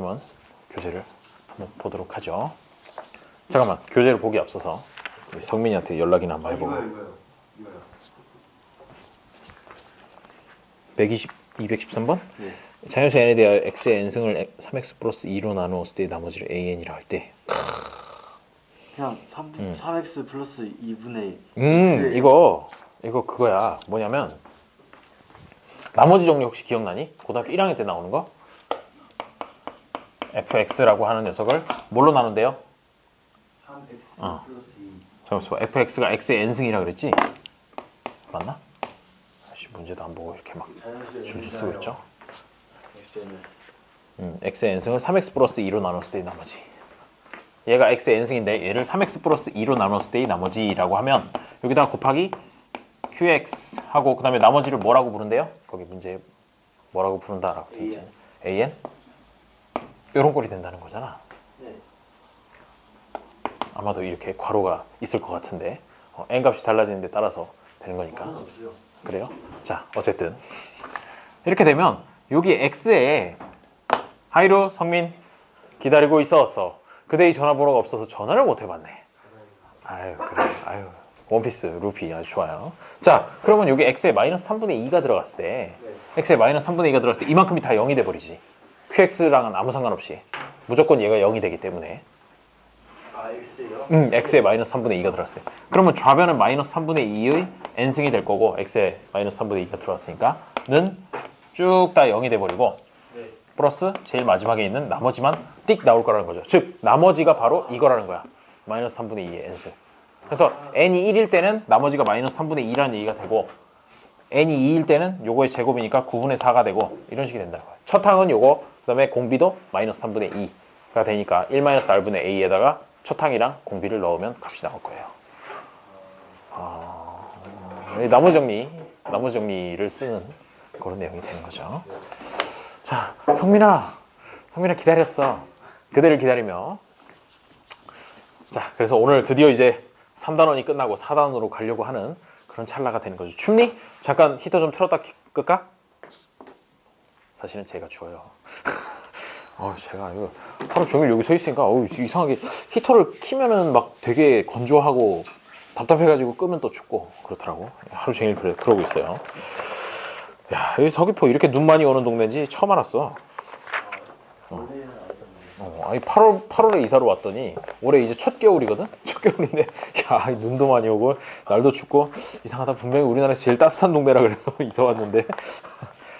그러면 교재를 한번 보도록 하죠. 잠깐만, 교재를 보기 앞서서 성민이한테 연락이나 한번 해보고. 이거요. 213번? 네. 자연수 n에 대하여 x의 n승을 3x 플러스 2로 나누었을 때 나머지를 an이라 할 때. 그냥 3x 플러스 2분의 이거 그거야. 뭐냐면 나머지 정리 혹시 기억나니? 고등학교 1학년 때 나오는 거? fx라고 하는 녀석을 뭘로 나눈대요? 3x 플러스 2. 잠깐만, fx가 x의 n승이라 그랬지? 맞나? 문제도 안 보고 이렇게 막 줄줄 쓰고 있죠. x의 n승을 3x 플러스 2로 나눴을 때의 나머지. 얘가 x의 n승인데 얘를 3x 플러스 2로 나눴을 때의 나머지라고 하면 여기다가 곱하기 qx 하고 그 다음에 나머지를 뭐라고 부른대요? 거기 문제에 뭐라고 부른다라고 돼 있잖아요. an? 이런 꼴이 된다는 거잖아. 네. 아마도 이렇게 괄호가 있을 것 같은데 n 값이 달라지는 데 따라서 되는 거니까. 그래요? 자, 어쨌든 이렇게 되면 여기 x에 하이루 성민 기다리고 있었어. 그대의 전화번호가 없어서 전화를 못 해봤네. 아유, 그래. 아유, 원피스 루피 아주 좋아요. 자, 그러면 여기 x에 마이너스 3분의 2가 들어갔을 때 x에 마이너스 3분의 2가 들어갔을 때 이만큼이 다 0이 돼버리지. qx랑은 아무 상관없이 무조건 얘가 0이 되기 때문에. x요? x에 마이너스 3분의 2가 들어갔을 때 그러면 좌변은 마이너스 3분의 2의 n승이 될 거고 x에 마이너스 3분의 2가 들어갔으니까 는 쭉 다 0이 돼버리고 네. 플러스 제일 마지막에 있는 나머지만 띡 나올 거라는 거죠. 즉 나머지가 바로 이거라는 거야. 마이너스 3분의 2의 n승. 그래서 n이 1일 때는 나머지가 마이너스 3분의 2라는 얘기가 되고 n이 2일 때는 요거의 제곱이니까 9분의 4가 되고 이런 식이 된다는 거야. 첫 항은 요거, 그 다음에 공비도 마이너스 3분의 2가 되니까 1-r분의 a에다가 첫 항이랑 공비를 넣으면 값이 나올 거예요. 나머지 정리를 쓰는 그런 내용이 되는 거죠. 자, 성민아 기다렸어. 그대를 기다리며. 자, 그래서 오늘 드디어 이제 3단원이 끝나고 4단원으로 가려고 하는 그런 찰나가 되는 거죠. 춥니? 잠깐 히터 좀 틀었다 끌까? 사실은 제가 추워요. 제가 이거 하루 종일 여기 서 있으니까 이상하게 히터를 키면은 막 되게 건조하고 답답해가지고 끄면 또 춥고 그렇더라고. 하루 종일 그러고 있어요. 야, 여기 서귀포 이렇게 눈 많이 오는 동네인지 처음 알았어. 아니 8월에 이사를 왔더니 올해 이제 첫 겨울이거든? 첫 겨울인데 야, 눈도 많이 오고 날도 춥고 이상하다. 분명히 우리나라에서 제일 따뜻한 동네라 그래서 이사 왔는데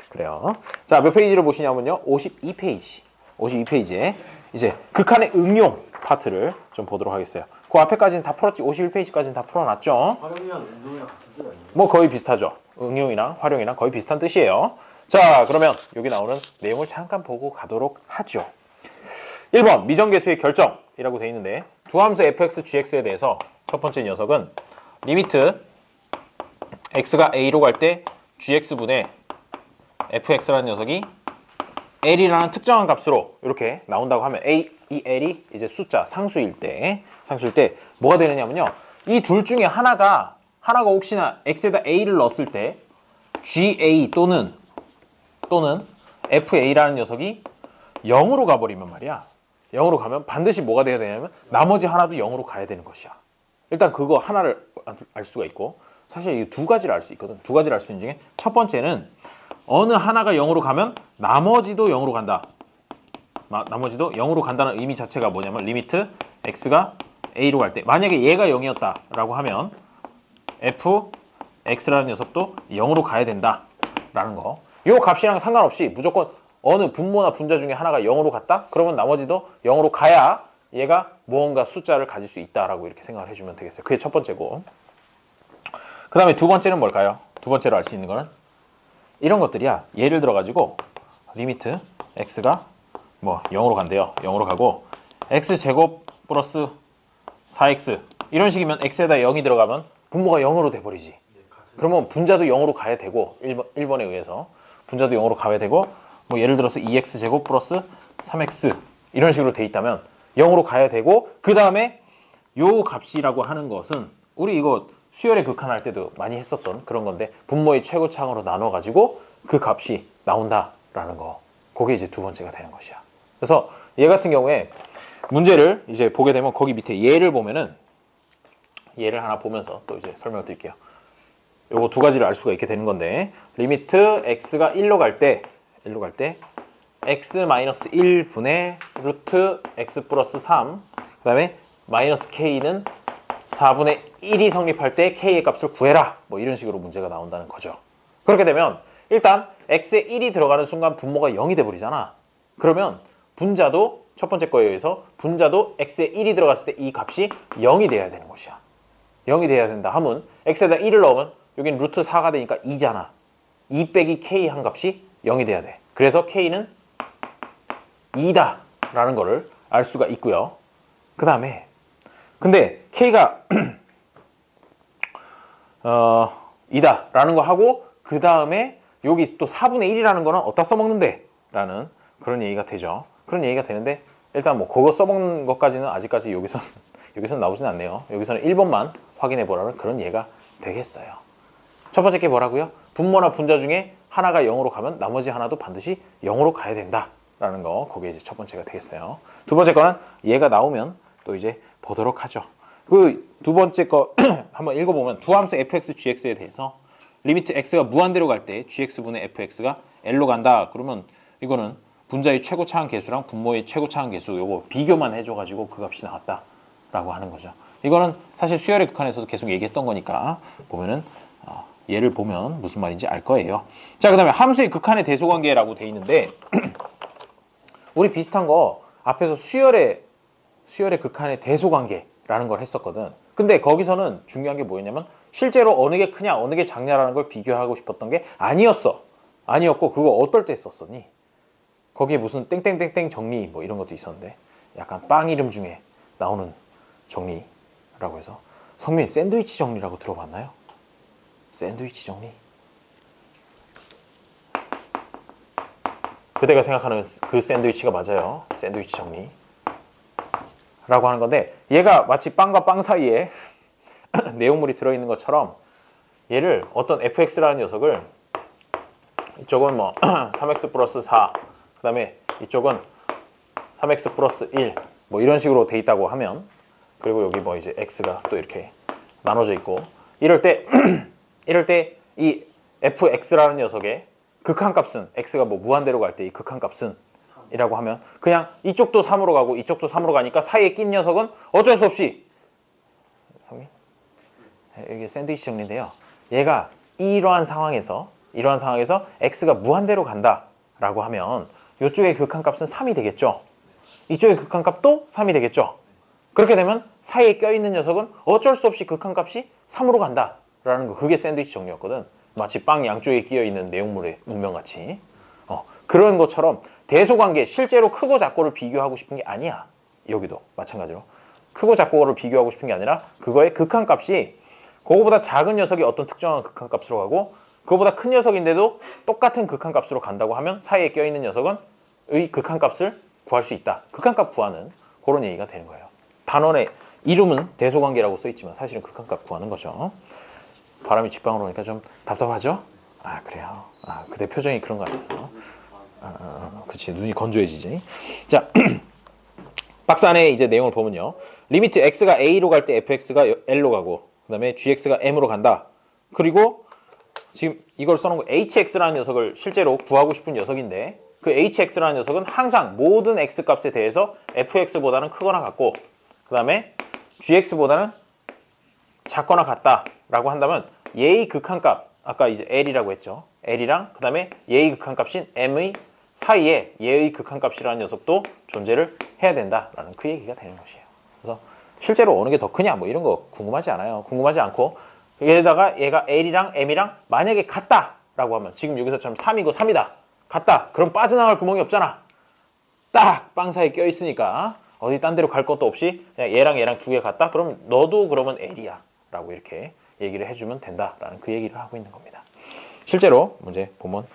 그래요. 자, 몇 페이지를 보시냐면요 52페이지 52페이지에 이제 극한의 응용 파트를 좀 보도록 하겠어요. 그 앞에까지는 다 풀었지. 51페이지까지는 다 풀어놨죠. 활용이랑 운동이랑 같은 뜻 아니에요? 뭐 거의 비슷하죠. 응용이랑 활용이랑 거의 비슷한 뜻이에요. 자, 그러면 여기 나오는 내용을 잠깐 보고 가도록 하죠. 1번 미정계수의 결정이라고 되어 있는데 두 함수 fx, gx에 대해서 첫 번째 녀석은 리미트 x가 a로 갈 때 gx분의 fx라는 녀석이 l이라는 특정한 값으로 이렇게 나온다고 하면 이 l이 이제 숫자 상수일 때 뭐가 되느냐면요. 이 둘 중에 하나가 혹시나 x에다 a를 넣었을 때 ga 또는 fa라는 녀석이 0으로 가버리면 말이야. 0으로 가면 반드시 뭐가 돼야 되냐면 나머지 하나도 0으로 가야 되는 것이야. 일단 그거 하나를 알 수가 있고 사실 이 두 가지를 알 수 있거든. 두 가지를 알 수 있는 중에 첫 번째는 어느 하나가 0으로 가면 나머지도 0으로 간다. 나머지도 0으로 간다는 의미 자체가 뭐냐면 리미트 x가 a로 갈 때 만약에 얘가 0이었다 라고 하면 fx라는 녀석도 0으로 가야 된다 라는 거. 요 값이랑 상관없이 무조건 어느 분모나 분자 중에 하나가 0으로 갔다? 그러면 나머지도 0으로 가야 얘가 무언가 숫자를 가질 수 있다라고 이렇게 생각을 해주면 되겠어요. 그게 첫 번째고. 그 다음에 두 번째는 뭘까요? 두 번째로 알 수 있는 거는 이런 것들이야. 예를 들어 가지고 리미트 x가 뭐 0으로 간대요. 0으로 가고 x제곱 플러스 4x 이런 식이면 x에다 0이 들어가면 분모가 0으로 돼버리지. 그러면 분자도 0으로 가야 되고 1번에 의해서 분자도 0으로 가야 되고 뭐 예를 들어서 2x제곱 플러스 3x 이런 식으로 돼 있다면 0으로 가야 되고 그 다음에 요 값이라고 하는 것은 우리 이거 수열의 극한할 때도 많이 했었던 그런 건데 분모의 최고차항으로 나눠 가지고 그 값이 나온다라는 거. 그게 이제 두 번째가 되는 것이야. 그래서 얘 같은 경우에 문제를 이제 보게 되면 거기 밑에 얘를 보면은 얘를 하나 보면서 또 이제 설명을 드릴게요. 요거 두 가지를 알 수가 있게 되는 건데 리미트 x가 1로 갈 때 x-1분의 루트 x 플러스 3 그 다음에 마이너스 k는 4분의 1이 성립할 때 k의 값을 구해라 뭐 이런 식으로 문제가 나온다는 거죠. 그렇게 되면 일단 x에 1이 들어가는 순간 분모가 0이 돼버리잖아. 그러면 분자도 첫 번째 거에 의해서 분자도 x에 1이 들어갔을 때 이 값이 0이 돼야 되는 것이야. 0이 돼야 된다 하면 x에다 1을 넣으면 여긴 루트 4가 되니까 2잖아. 2 빼기 k 한 값이 0이 돼야 돼. 그래서 k는 2다 라는 거를 알 수가 있고요. 그 다음에 근데 k가 2다 라는 거 하고 그 다음에 여기 또 4분의 1이라는 거는 어디다 써먹는데? 라는 그런 얘기가 되죠. 그런 얘기가 되는데 일단 뭐 그거 써먹는 것까지는 아직까지 여기서는 나오진 않네요. 여기서는 1번만 확인해 보라는 그런 예가 되겠어요. 첫 번째 게 뭐라고요? 분모나 분자 중에 하나가 0으로 가면 나머지 하나도 반드시 0으로 가야 된다 라는 거 그게 이제 첫 번째가 되겠어요. 두 번째 거는 얘가 나오면 또 이제 보도록 하죠. 그 두 번째 거 한번 읽어보면 두 함수 fx, gx에 대해서 리미트 x가 무한대로 갈 때 gx분의 fx가 L로 간다. 그러면 이거는 분자의 최고 차항 계수랑 분모의 최고 차항 계수 요거 비교만 해줘가지고 그 값이 나왔다라고 하는 거죠. 이거는 사실 수열의 극한에서도 계속 얘기했던 거니까 보면은 얘를 보면 무슨 말인지 알 거예요. 자, 그 다음에 함수의 극한의 대소관계라고 돼 있는데 우리 비슷한 거 앞에서 수열의 극한의 대소관계라는 걸 했었거든. 근데 거기서는 중요한 게 뭐였냐면 실제로 어느 게 크냐 어느 게 작냐라는 걸 비교하고 싶었던 게 아니었고 그거 어떨 때 썼었니? 거기에 무슨 땡땡땡땡 정리 뭐 이런 것도 있었는데 약간 빵 이름 중에 나오는 정리라고 해서 성민 샌드위치 정리라고 들어봤나요? 샌드위치 정리? 그대가 생각하는 그 샌드위치가 맞아요. 샌드위치 정리 라고 하는 건데 얘가 마치 빵과 빵 사이에 내용물이 들어있는 것처럼 얘를 어떤 fx라는 녀석을 이쪽은 뭐 3x 플러스 4 그 다음에 이쪽은 3x 플러스 1 뭐 이런 식으로 돼 있다고 하면 그리고 여기 뭐 이제 x가 또 이렇게 나눠져 있고 이럴 때 이 fx라는 녀석의 극한값은 x가 뭐 무한대로 갈 때 이 극한값은 이라고 하면 그냥 이쪽도 3으로 가고 이쪽도 3으로 가니까 사이에 낀 녀석은 어쩔 수 없이 성민? 이게 샌드위치 정리인데요. 얘가 이러한 상황에서 x가 무한대로 간다라고 하면 이쪽의 극한값은 3이 되겠죠. 이쪽의 극한값도 3이 되겠죠. 그렇게 되면 사이에 껴있는 녀석은 어쩔 수 없이 극한값이 3으로 간다라는 거 그게 샌드위치 정리였거든. 마치 빵 양쪽에 끼어있는 내용물의 운명같이 그런 것처럼 대소관계 실제로 크고 작고를 비교하고 싶은 게 아니야. 여기도 마찬가지로 크고 작고를 비교하고 싶은 게 아니라 그거의 극한값이 그거보다 작은 녀석이 어떤 특정한 극한값으로 가고 그거보다 큰 녀석인데도 똑같은 극한값으로 간다고 하면 사이에 껴있는 녀석은 의 극한값을 구할 수 있다. 극한값 구하는 그런 얘기가 되는 거예요. 단원의 이름은 대소관계라고 써있지만 사실은 극한값 구하는 거죠. 바람이 직방으로 오니까 좀 답답하죠? 아 그래요. 그대 표정이 그런 것 같아서 그치 눈이 건조해지지. 자 박스 안에 이제 내용을 보면요. 리미트 x가 a로 갈 때 fx가 l로 가고 그 다음에 gx가 m으로 간다. 그리고 지금 이걸 써놓은 거 hx라는 녀석을 실제로 구하고 싶은 녀석인데 그 hx라는 녀석은 항상 모든 x값에 대해서 fx보다는 크거나 같고 그 다음에 gx보다는 작거나 같다라고 한다면 얘의 극한값 아까 이제 l이라고 했죠. l이랑 그 다음에 얘의 극한값인 m의 사이에 얘의 극한값이라는 녀석도 존재를 해야 된다라는 그 얘기가 되는 것이에요. 그래서 실제로 어느 게 더 크냐 뭐 이런 거 궁금하지 않아요. 궁금하지 않고 얘에다가 얘가 l이랑 m이랑 만약에 같다라고 하면 지금 여기서처럼 3이고 3이다. 같다. 그럼 빠져나갈 구멍이 없잖아. 딱 빵 사이에 껴있으니까 어디 딴 데로 갈 것도 없이 그냥 얘랑 두 개 같다. 그러면 너도 그러면 l이야 라고 이렇게 얘기를 해주면 된다라는 그 얘기를 하고 있는 겁니다. 실제로 문제 보면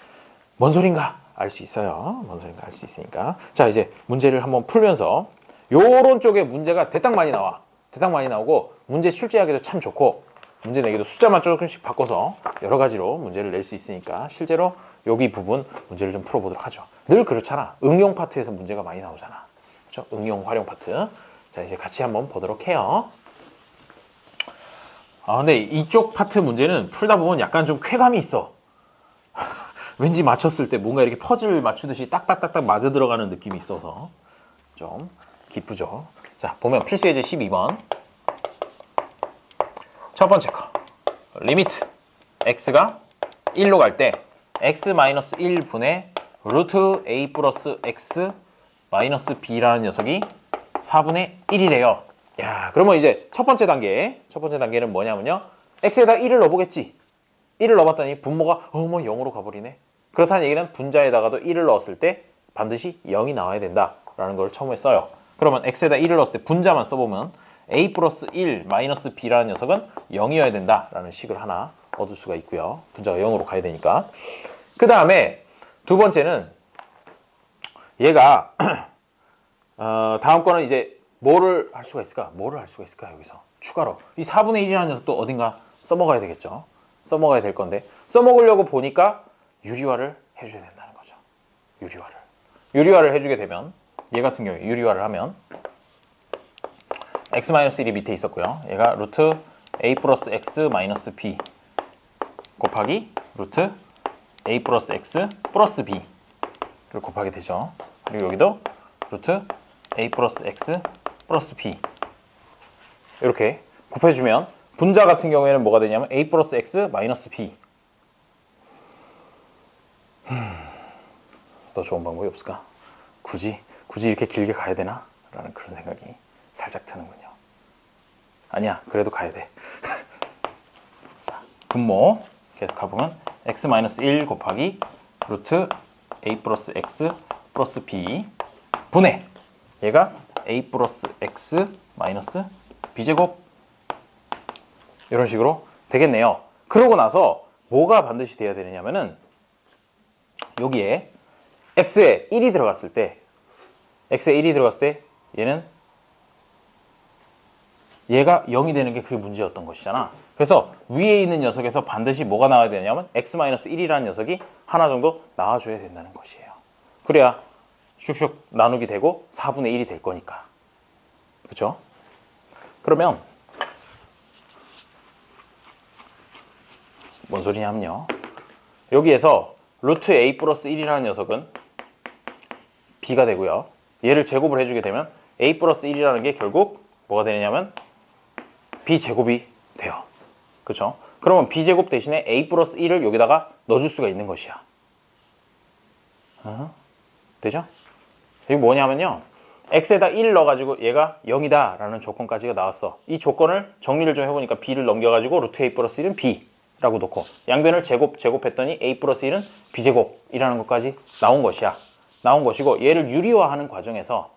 뭔 소린가 알 수 있어요. 뭔 소린가 알 수 있으니까. 자 이제 문제를 한번 풀면서 요런 쪽에 문제가 대딱 많이 나와. 대딱 많이 나오고 문제 출제하기도 참 좋고 문제 내기도 숫자만 조금씩 바꿔서 여러 가지로 문제를 낼 수 있으니까 실제로 여기 부분 문제를 좀 풀어보도록 하죠. 늘 그렇잖아. 응용 파트에서 문제가 많이 나오잖아. 그렇죠? 응용, 활용 파트. 자, 이제 같이 한번 보도록 해요. 근데 이쪽 파트 문제는 풀다 보면 약간 좀 쾌감이 있어. 왠지 맞췄을 때 뭔가 이렇게 퍼즐 맞추듯이 딱딱딱딱 맞아 들어가는 느낌이 있어서 좀 기쁘죠. 자, 보면 필수 예제 12번. 첫 번째 거. 리미트 x가 1로 갈 때 x-1분의 루트 a 플러스 x 마이너스 b라는 녀석이 4분의 1이래요. 야, 그러면 이제 첫 번째 단계는 뭐냐면요. x에다 1을 넣어보겠지. 1을 넣어봤더니 분모가 뭐 0으로 가버리네. 그렇다는 얘기는 분자에다가도 1을 넣었을 때 반드시 0이 나와야 된다라는 걸 처음에 써요. 그러면 x에다 1을 넣었을 때 분자만 써보면 a 플러스 1 마이너스 b라는 녀석은 0이어야 된다라는 식을 하나 얻을 수가 있고요. 분자가 0으로 가야 되니까. 그 다음에 두 번째는 얘가 다음 거는 이제 뭐를 할 수가 있을까? 여기서 추가로 이 4분의 1이라는 녀석도 어딘가 써먹어야 되겠죠. 써먹어야 될 건데 써먹으려고 보니까 유리화를 해줘야 된다는 거죠. 유리화를 해주게 되면 얘 같은 경우에 유리화를 하면 x-1이 밑에 있었고요. 얘가 루트 a 플러스 x 마이너스 b 곱하기 루트 a 플러스 x 플러스 b를 곱하게 되죠. 그리고 여기도 루트 a 플러스 x 플러스 b 이렇게 곱해주면 분자 같은 경우에는 뭐가 되냐면 a 플러스 x 마이너스 b. 더 좋은 방법이 없을까? 굳이 이렇게 길게 가야 되나? 라는 그런 생각이 살짝 드는군요. 아니야, 그래도 가야 돼. 자, 분모 계속 가보면 x-1 곱하기 루트 a 플러스 x 플러스 b 분해 얘가 a 플러스 x 마이너스 b제곱 이런 식으로 되겠네요. 그러고 나서 뭐가 반드시 돼야 되느냐면은 여기에 x에 1이 들어갔을 때 얘는 얘가 0이 되는 게 그게 문제였던 것이잖아. 그래서 위에 있는 녀석에서 반드시 뭐가 나와야 되냐면 x-1이라는 녀석이 하나 정도 나와줘야 된다는 것이에요. 그래야 슉슉 나누기 되고 4분의 1이 될 거니까. 그렇죠? 그러면 뭔 소리냐면요. 여기에서 루트 a 플러스 1이라는 녀석은 b가 되고요. 얘를 제곱을 해주게 되면 a 플러스 1이라는 게 결국 뭐가 되냐면 b제곱이 돼요. 그렇죠? 그러면 b제곱 대신에 a 플러스 1을 여기다가 넣어줄 수가 있는 것이야. 되죠? 이게 뭐냐면요. x에다 1을 넣어가지고 얘가 0이다 라는 조건까지가 나왔어. 이 조건을 정리를 좀 해보니까 b를 넘겨가지고 루트 a 플러스 1은 b라고 놓고 양변을 제곱했더니 a 플러스 1은 b제곱이라는 것까지 나온 것이야. 나온 것이고 얘를 유리화하는 과정에서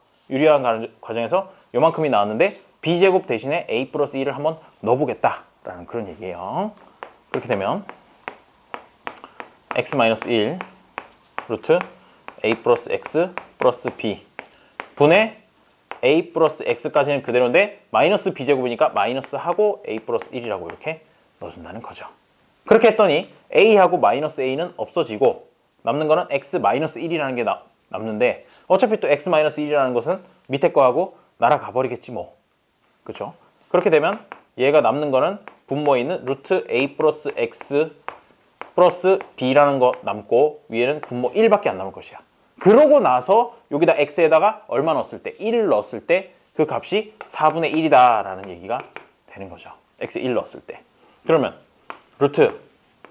요만큼이 나왔는데 b제곱 대신에 a 플러스 1을 한번 넣어보겠다라는 그런 얘기예요. 그렇게 되면 x-1 루트 a 플러스 x 플러스 b 분의 a 플러스 x까지는 그대로인데 마이너스 b제곱이니까 마이너스 하고 a 플러스 1이라고 이렇게 넣어준다는 거죠. 그렇게 했더니 a하고 마이너스 a는 없어지고 남는 거는 x 마이너스 1이라는 게 남는데 어차피 또 x 마이너스 1이라는 것은 밑에 거하고 날아가 버리겠지 뭐. 그렇죠? 그렇게 되면 얘가 남는 거는 분모에 있는 루트 a 플러스 x 플러스 b라는 거 남고 위에는 분모 1밖에 안 남을 것이야. 그러고 나서 여기다 x에다가 얼마 넣었을 때 1을 넣었을 때 그 값이 4분의 1이다 라는 얘기가 되는 거죠. x 1 넣었을 때. 그러면 루트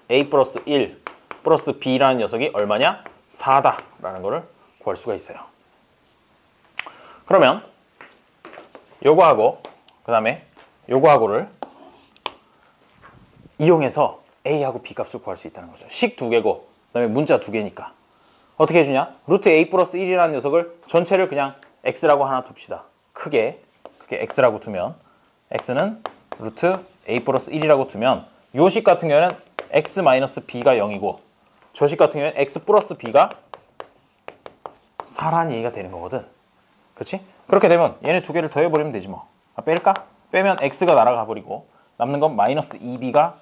a 플러스 1 플러스 b라는 녀석이 얼마냐? 4다 라는 거를 구할 수가 있어요. 그러면 요거하고 그 다음에 요거하고를 이용해서 a하고 b 값을 구할 수 있다는 거죠. 식 두 개고 그 다음에 문자 두 개니까 어떻게 해주냐? 루트 a 플러스 1이라는 녀석을 전체를 그냥 x라고 하나 둡시다. 크게 x라고 두면 x는 루트 a 플러스 1이라고 두면 요 식 같은 경우에는 x 마이너스 b가 0이고 저 식 같은 경우에는 x 플러스 b가 4라는 얘기가 되는 거거든. 그렇지? 그렇게 되면 얘네 두 개를 더해버리면 되지 뭐. 뺄까? 빼면 x가 날아가 버리고 남는 건 마이너스 2b가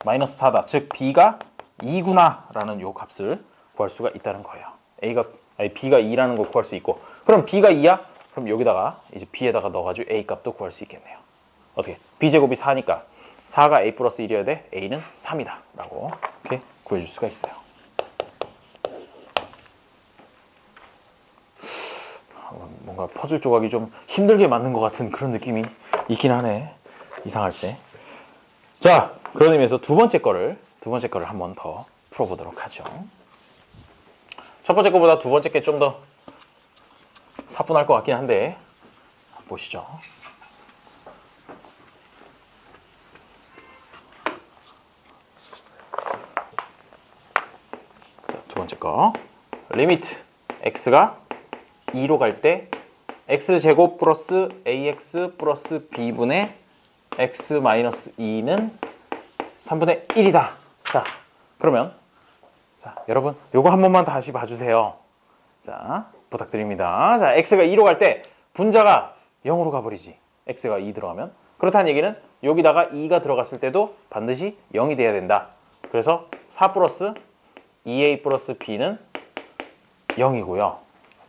마이너스 4다. 즉 b가 2구나 라는 요 값을 구할 수가 있다는 거예요. B가 2라는 걸 구할 수 있고, 그럼 B가 2야? 그럼 여기다가 이제 B에다가 넣어가지고 A 값도 구할 수 있겠네요. 어떻게? B제곱이 4니까 4가 A 플러스 1이어야 돼. A는 3이다 라고 이렇게 구해줄 수가 있어요. 뭔가 퍼즐 조각이 좀 힘들게 맞는 것 같은 그런 느낌이 있긴 하네. 이상할세. 자, 그런 의미에서 두 번째 거를 한번 더 풀어보도록 하죠. 첫 번째 거보다 두 번째 게 좀 더 사뿐할 것 같긴 한데 보시죠. 자, 두 번째 거 리미트 x가 2로 갈 때 x제곱 플러스 ax 플러스 b분의 x 마이너스 2는 3분의 1이다. 자, 그러면 자, 여러분 요거 한 번만 다시 봐주세요. 자, 부탁드립니다. 자, x가 2로 갈 때 분자가 0으로 가버리지. x가 2 들어가면. 그렇다는 얘기는 여기다가 2가 들어갔을 때도 반드시 0이 돼야 된다. 그래서 4 플러스 2a 플러스 b는 0이고요.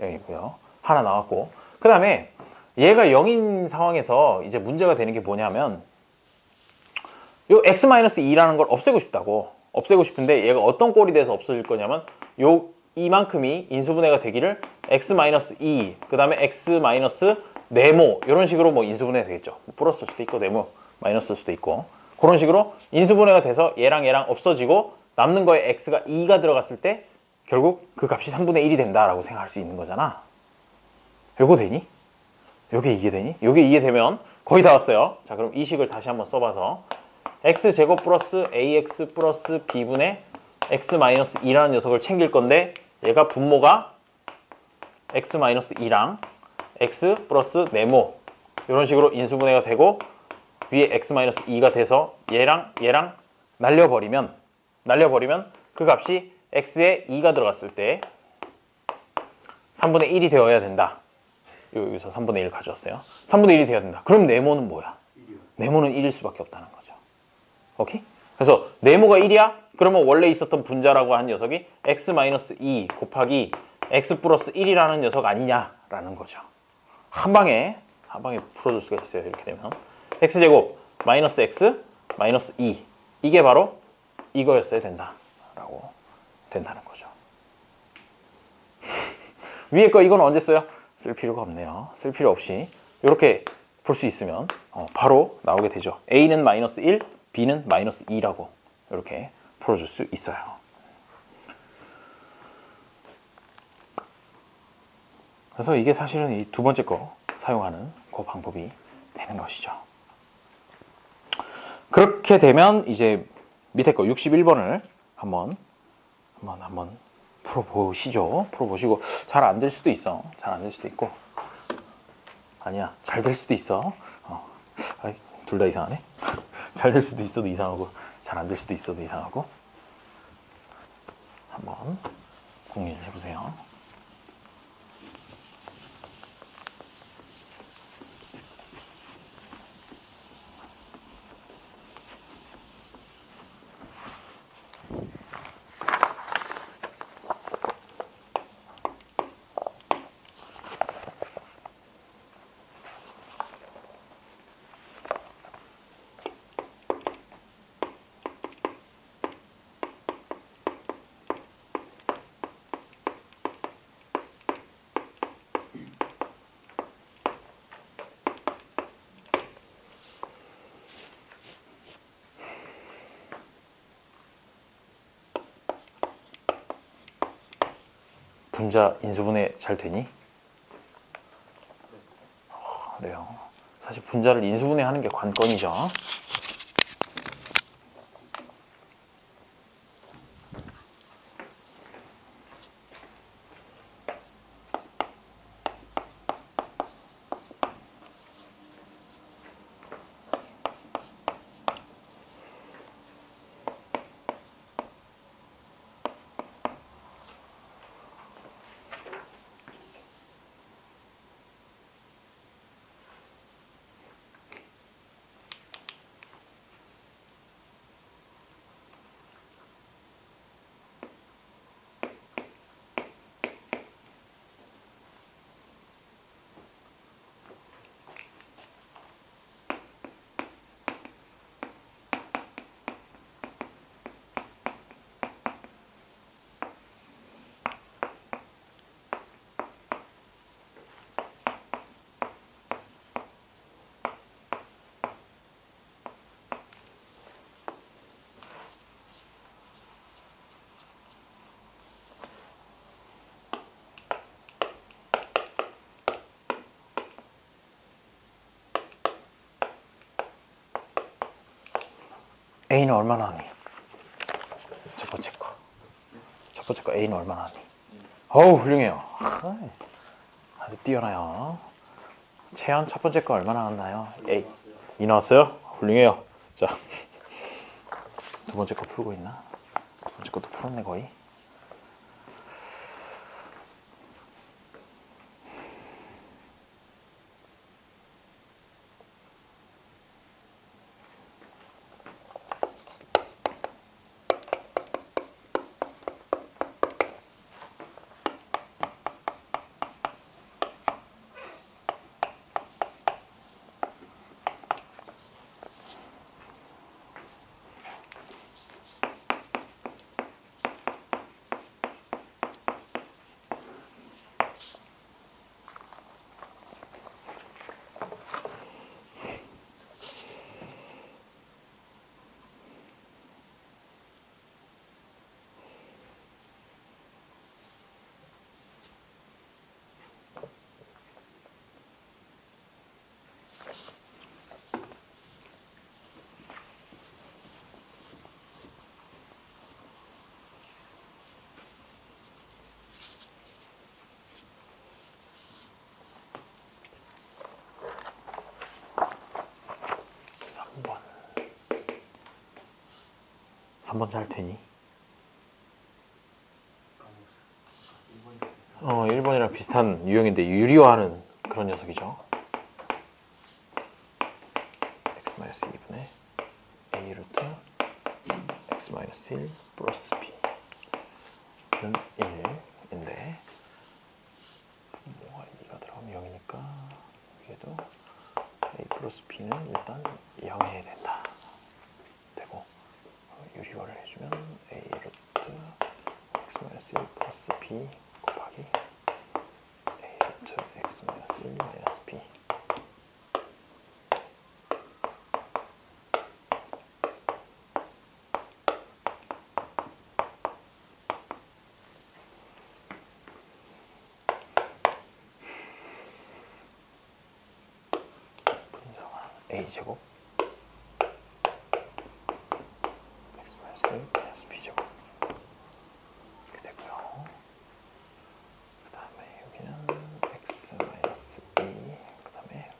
0이고요. 하나 나왔고. 그 다음에 얘가 0인 상황에서 이제 문제가 되는 게 뭐냐면 요 x-2라는 걸 없애고 싶다고. 없애고 싶은데 얘가 어떤 꼴이 돼서 없어질 거냐면 요 이만큼이 인수분해가 되기를 x-2 그 다음에 x-네모 이런 식으로 뭐 인수분해가 되겠죠. 플러스일 수도 있고 네모 마이너스일 수도 있고 그런 식으로 인수분해가 돼서 얘랑 얘랑 없어지고 남는 거에 x가 2가 들어갔을 때 결국 그 값이 3분의 1이 된다라고 생각할 수 있는 거잖아. 요거 되니? 요게 이게 되니? 요게 이게 되면 거의 다 왔어요. 자, 그럼 이 식을 다시 한번 써봐서 x제곱 플러스 ax 플러스 b분의 x-2라는 녀석을 챙길 건데 얘가 분모가 x-2랑 x 플러스 네모 이런 식으로 인수분해가 되고 위에 x-2가 돼서 얘랑 얘랑 날려버리면 그 값이 x에 2가 들어갔을 때 3분의 1이 되어야 된다. 여기서 3분의 1 가져왔어요. 3분의 1이 되어야 된다. 그럼 네모는 뭐야? 1이요. 네모는 1일 수밖에 없다는 거죠. 오케이? 그래서 네모가 1이야? 그러면 원래 있었던 분자라고 한 녀석이 x-2 곱하기 x 플러스 1이라는 녀석 아니냐라는 거죠. 한 방에 풀어줄 수가 있어요. 이렇게 되면 x제곱 마이너스 x 마이너스 2 이게 바로 이거였어야 된다라고 된다는 거죠. 위에 거 이건 언제 써요? 쓸 필요가 없네요. 쓸 필요 없이 이렇게 풀 수 있으면 바로 나오게 되죠. a는 마이너스 1, b는 마이너스 2라고 이렇게 풀어줄 수 있어요. 그래서 이게 사실은 이 두 번째 거 사용하는 그 방법이 되는 것이죠. 그렇게 되면 이제 밑에 거 61번을 한번 풀어보시죠. 풀어보시고 잘 안 될 수도 있어. 잘 안 될 수도 있고 아니야 잘 될 수도 있어. 둘 다 이상하네. 잘 될 수도 있어도 이상하고 잘 안 될 수도 있어도 이상하고 한번 궁리를 해보세요. 분자 인수분해 잘 되니? 그래요. 사실 분자를 인수분해하는 게 관건이죠. A는 얼마나 하니? 첫 번째 거. 첫 번째 거 A는 얼마나 하니? 어우, 훌륭해요. 아주 뛰어나요. 채연 첫 번째 거 얼마나 나왔나요? A. 2 나왔어요? 훌륭해요. 자, 두 번째 거 풀고 있나? 두 번째 것도 풀었네 거의. 한 번 잘 테니. 1번이랑 비슷한 유형인데 유리화하는 그런 녀석이죠. x-2분의 a 루트 x-1 플러스 b는 1인데 뭐가 2가 들어가면 0이니까 위에도 a 플러스 b는 일단 0해야 된다. 되고 유리화를 해주면 a 루트 x-1 플러스 b 곱하기 a 루트 x-1 마이너스 b. 분자가 a 제곱 x-1 b제곱 이렇게 되고요. 그 다음에 여기는 x-2, 그 다음에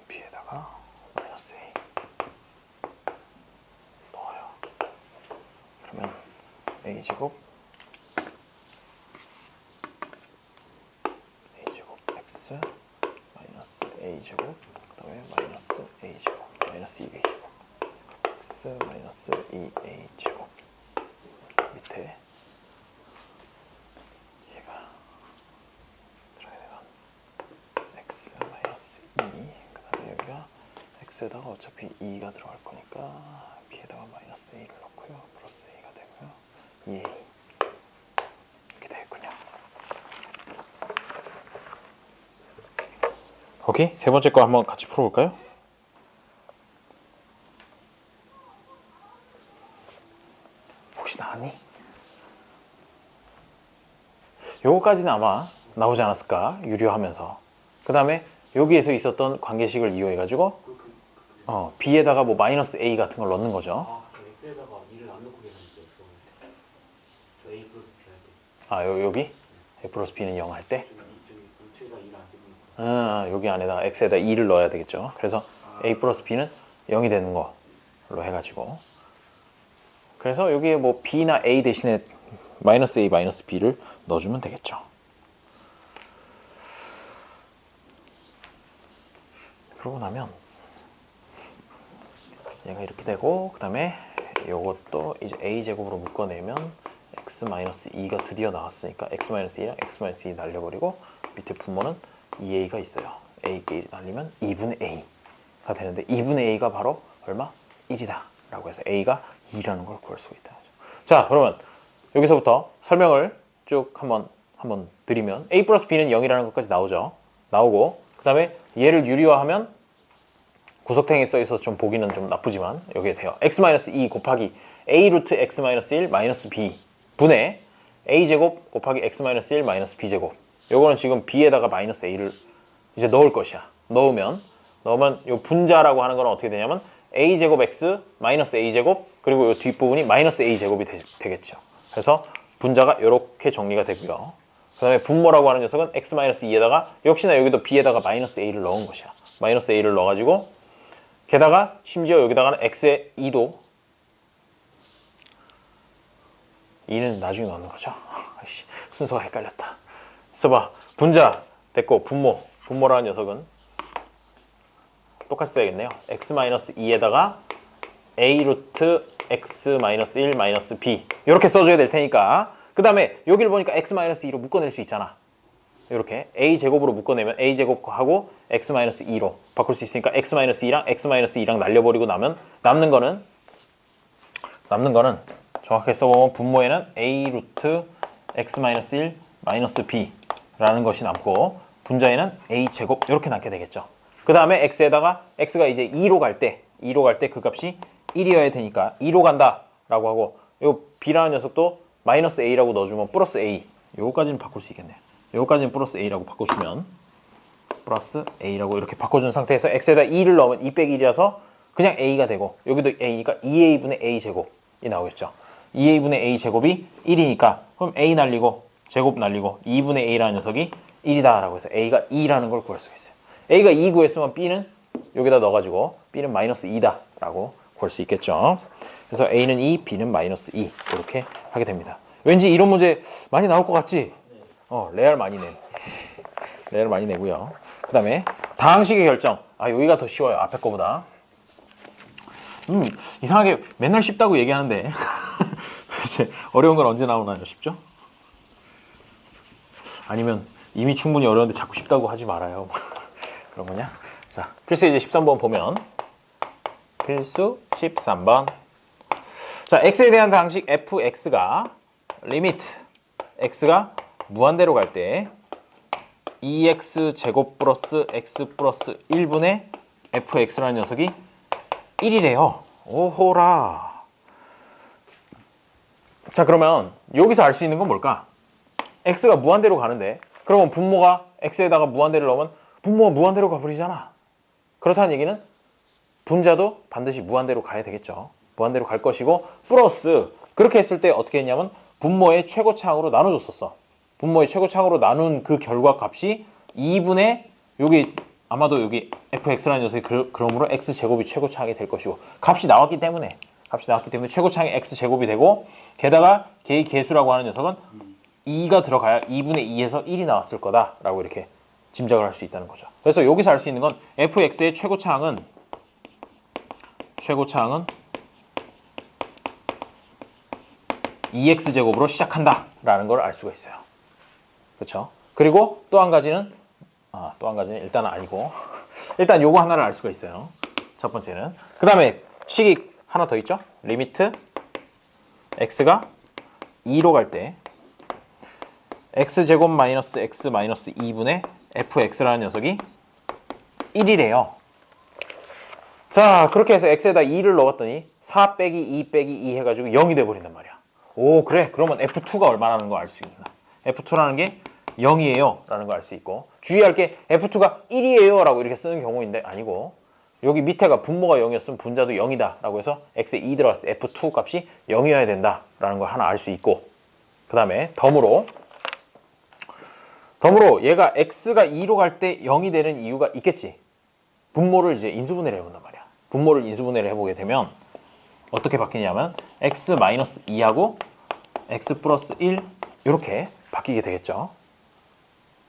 b에다가 마이너스 a 넣어요. 그러면 a 제곱 x 마이너스 a 제곱 그 다음에 마이너스 a 제곱 마이너스 2a 제곱 x 마이너스 2a 제곱 밑에 얘가 들어가야 되면 x 마이너스 2 그 다음에 여기가 x에다가 어차피 2가 들어갈 거니까 b에다가 마이너스 a를 넣고요. 플러스 a가 되고요. 2a 이렇게 되겠군요. 오케이, 세 번째 거 한번 같이 풀어볼까요? 혹시 나왔니? 요거까지는 아마 나오지 않았을까? 유료하면서. 그 다음에 여기에서 있었던 관계식을 이용해가지고 b에다가 뭐 마이너스 a 같은 걸 넣는 거죠. 저 x에다가 2를 안 넣고 계산했어요. 저 a 플러스 b 할 때. 여기 a 플러스 b는 0 할 때 저기 우측에다 2를 안 쓰니까. 여기 안에다 x에다 2를 넣어야 되겠죠. 그래서 a 플러스 b는 0이 되는 걸로 해가지고 그래서 여기에 뭐 b나 a 대신에 마이너스 a 마이너스 b를 넣어주면 되겠죠. 그러고 나면 얘가 이렇게 되고 그 다음에 이것도 이제 a 제곱으로 묶어내면 x-2가 드디어 나왔으니까 x-2랑 x-2 날려버리고 밑에 분모는 2a가 있어요. a끼리 날리면 2분의 a가 되는데 2분의 a가 바로 얼마? 1이다. 라고 해서 a가 2라는 걸 구할 수가 있다. 자, 그러면 여기서부터 설명을 쭉 한번 드리면 a 플러스 b는 0이라는 것까지 나오죠. 나오고 그 다음에 얘를 유리화하면 구석탱이에 써 있어서 좀 보기는 좀 나쁘지만 여기에 돼요. x-2 곱하기 a 루트 x-1 마이너스 b 분의 a제곱 곱하기 x-1 마이너스 b제곱. 요거는 지금 b에다가 마이너스 a를 이제 넣을 것이야. 넣으면 요 분자라고 하는 건 어떻게 되냐면 a제곱 x 마이너스 a제곱 그리고 요 뒷부분이 마이너스 a제곱이 되겠죠. 그래서 분자가 이렇게 정리가 되고요. 그 다음에 분모라고 하는 녀석은 x-2에다가 역시나 여기도 b에다가 마이너스 a를 넣은 것이야. 마이너스 a를 넣어가지고 게다가 심지어 여기다가는 x의 2도 2는 나중에 넣는 거죠. 아이씨, 순서가 헷갈렸다. 써봐. 분자 됐고 분모라는 녀석은 똑같이 써야겠네요. x-2에다가 a 루트 x-1 b 이렇게 써줘야 될 테니까 그 다음에 여기를 보니까 x-2로 묶어낼 수 있잖아. 이렇게 a제곱으로 묶어내면 a제곱하고 x-2로 바꿀 수 있으니까 x-2랑 x-2랑 날려버리고 나면 남는 거는 정확하게 써보면 분모에는 a 루트 x-1 마이너스 b라는 것이 남고 분자에는 a제곱 이렇게 남게 되겠죠. 그 다음에 x에다가 x가 이제 2로 갈 때 그 값이 1이어야 되니까 2로 간다 라고 하고 요 b라는 녀석도 마이너스 a라고 넣어주면 플러스 a 요거까지는 바꿀 수 있겠네. 요거까지는 플러스 a라고 바꿔주면 플러스 a라고 이렇게 바꿔준 상태에서 x에다 2를 넣으면 2 빼기 1이라서 그냥 a가 되고 여기도 a니까 2a분의 a제곱이 나오겠죠. 2a분의 a제곱이 1이니까 그럼 a 날리고 제곱 날리고 2분의 a라는 녀석이 1이다 라고 해서 a가 2라는 걸 구할 수 있어요. a가 2 구했으면 b는 여기다 넣어가지고 b는 마이너스 2다 라고 구할 수 있겠죠. 그래서 a는 2, b는 마이너스 2 이렇게 하게 됩니다. 왠지 이런 문제 많이 나올 것 같지? 레알 많이 내. 레알 많이 내고요. 그 다음에 다항식의 결정. 여기가 더 쉬워요. 앞에 거보다. 이상하게 맨날 쉽다고 얘기하는데 도대체 어려운 건 언제 나오나요? 쉽죠? 아니면 이미 충분히 어려운데 자꾸 쉽다고 하지 말아요. 그런 거냐? 자, 필수 이제 13번 보면 필수 13번. 자, x에 대한 다항식 fx가 리미트 x가 무한대로 갈 때 2x 제곱 플러스 x 플러스 1분의 fx라는 녀석이 1이래요. 오호라. 자, 그러면 여기서 알 수 있는 건 뭘까? x가 무한대로 가는데 그러면 분모가 x에다가 무한대를 넣으면 분모가 무한대로 가버리잖아. 그렇다는 얘기는 분자도 반드시 무한대로 가야 되겠죠. 무한대로 갈 것이고 플러스 그렇게 했을 때 어떻게 했냐면 분모의 최고차항으로 나눠줬었어. 분모의 최고차항으로 나눈 그 결과값이 2분의 여기 아마도 여기 fx라는 녀석이 그러므로 x제곱이 최고차항이 될 것이고 값이 나왔기 때문에 최고차항이 x제곱이 되고 게다가 개의 개수라고 하는 녀석은 2가 들어가야 2분의 2에서 1이 나왔을 거다라고 이렇게 짐작을 할 수 있다는 거죠. 그래서 여기서 알 수 있는 건 fx의 최고차항은 2x제곱으로 시작한다라는 걸 알 수가 있어요. 그렇죠? 그리고 또 한 가지는 일단은 아니고 일단 요거 하나를 알 수가 있어요. 첫 번째는 그 다음에 식이 하나 더 있죠. 리미트 x가 2로 갈 때 x제곱 마이너스 x 마이너스 2분의 fx라는 녀석이 1이래요. 자, 그렇게 해서 x에다 2를 넣었더니 4 빼기 2 빼기 2 해가지고 0이 돼버린단 말이야. 오, 그래. 그러면 f2가 얼마라는 거 알 수 있나? f2라는 게 0이에요 라는 거 알 수 있고 주의할 게 f2가 1이에요 라고 이렇게 쓰는 경우인데 아니고 여기 밑에가 분모가 0이었으면 분자도 0이다 라고 해서 x에 2 들어갔을 때 f2 값이 0이어야 된다 라는 걸 하나 알 수 있고 그 다음에 덤으로 얘가 x가 2로 갈 때 0이 되는 이유가 있겠지. 분모를 이제 인수분해를 해본단 말이야. 분모를 인수분해를 해보게 되면 어떻게 바뀌냐면 x-2하고 x 플러스 1 이렇게 바뀌게 되겠죠.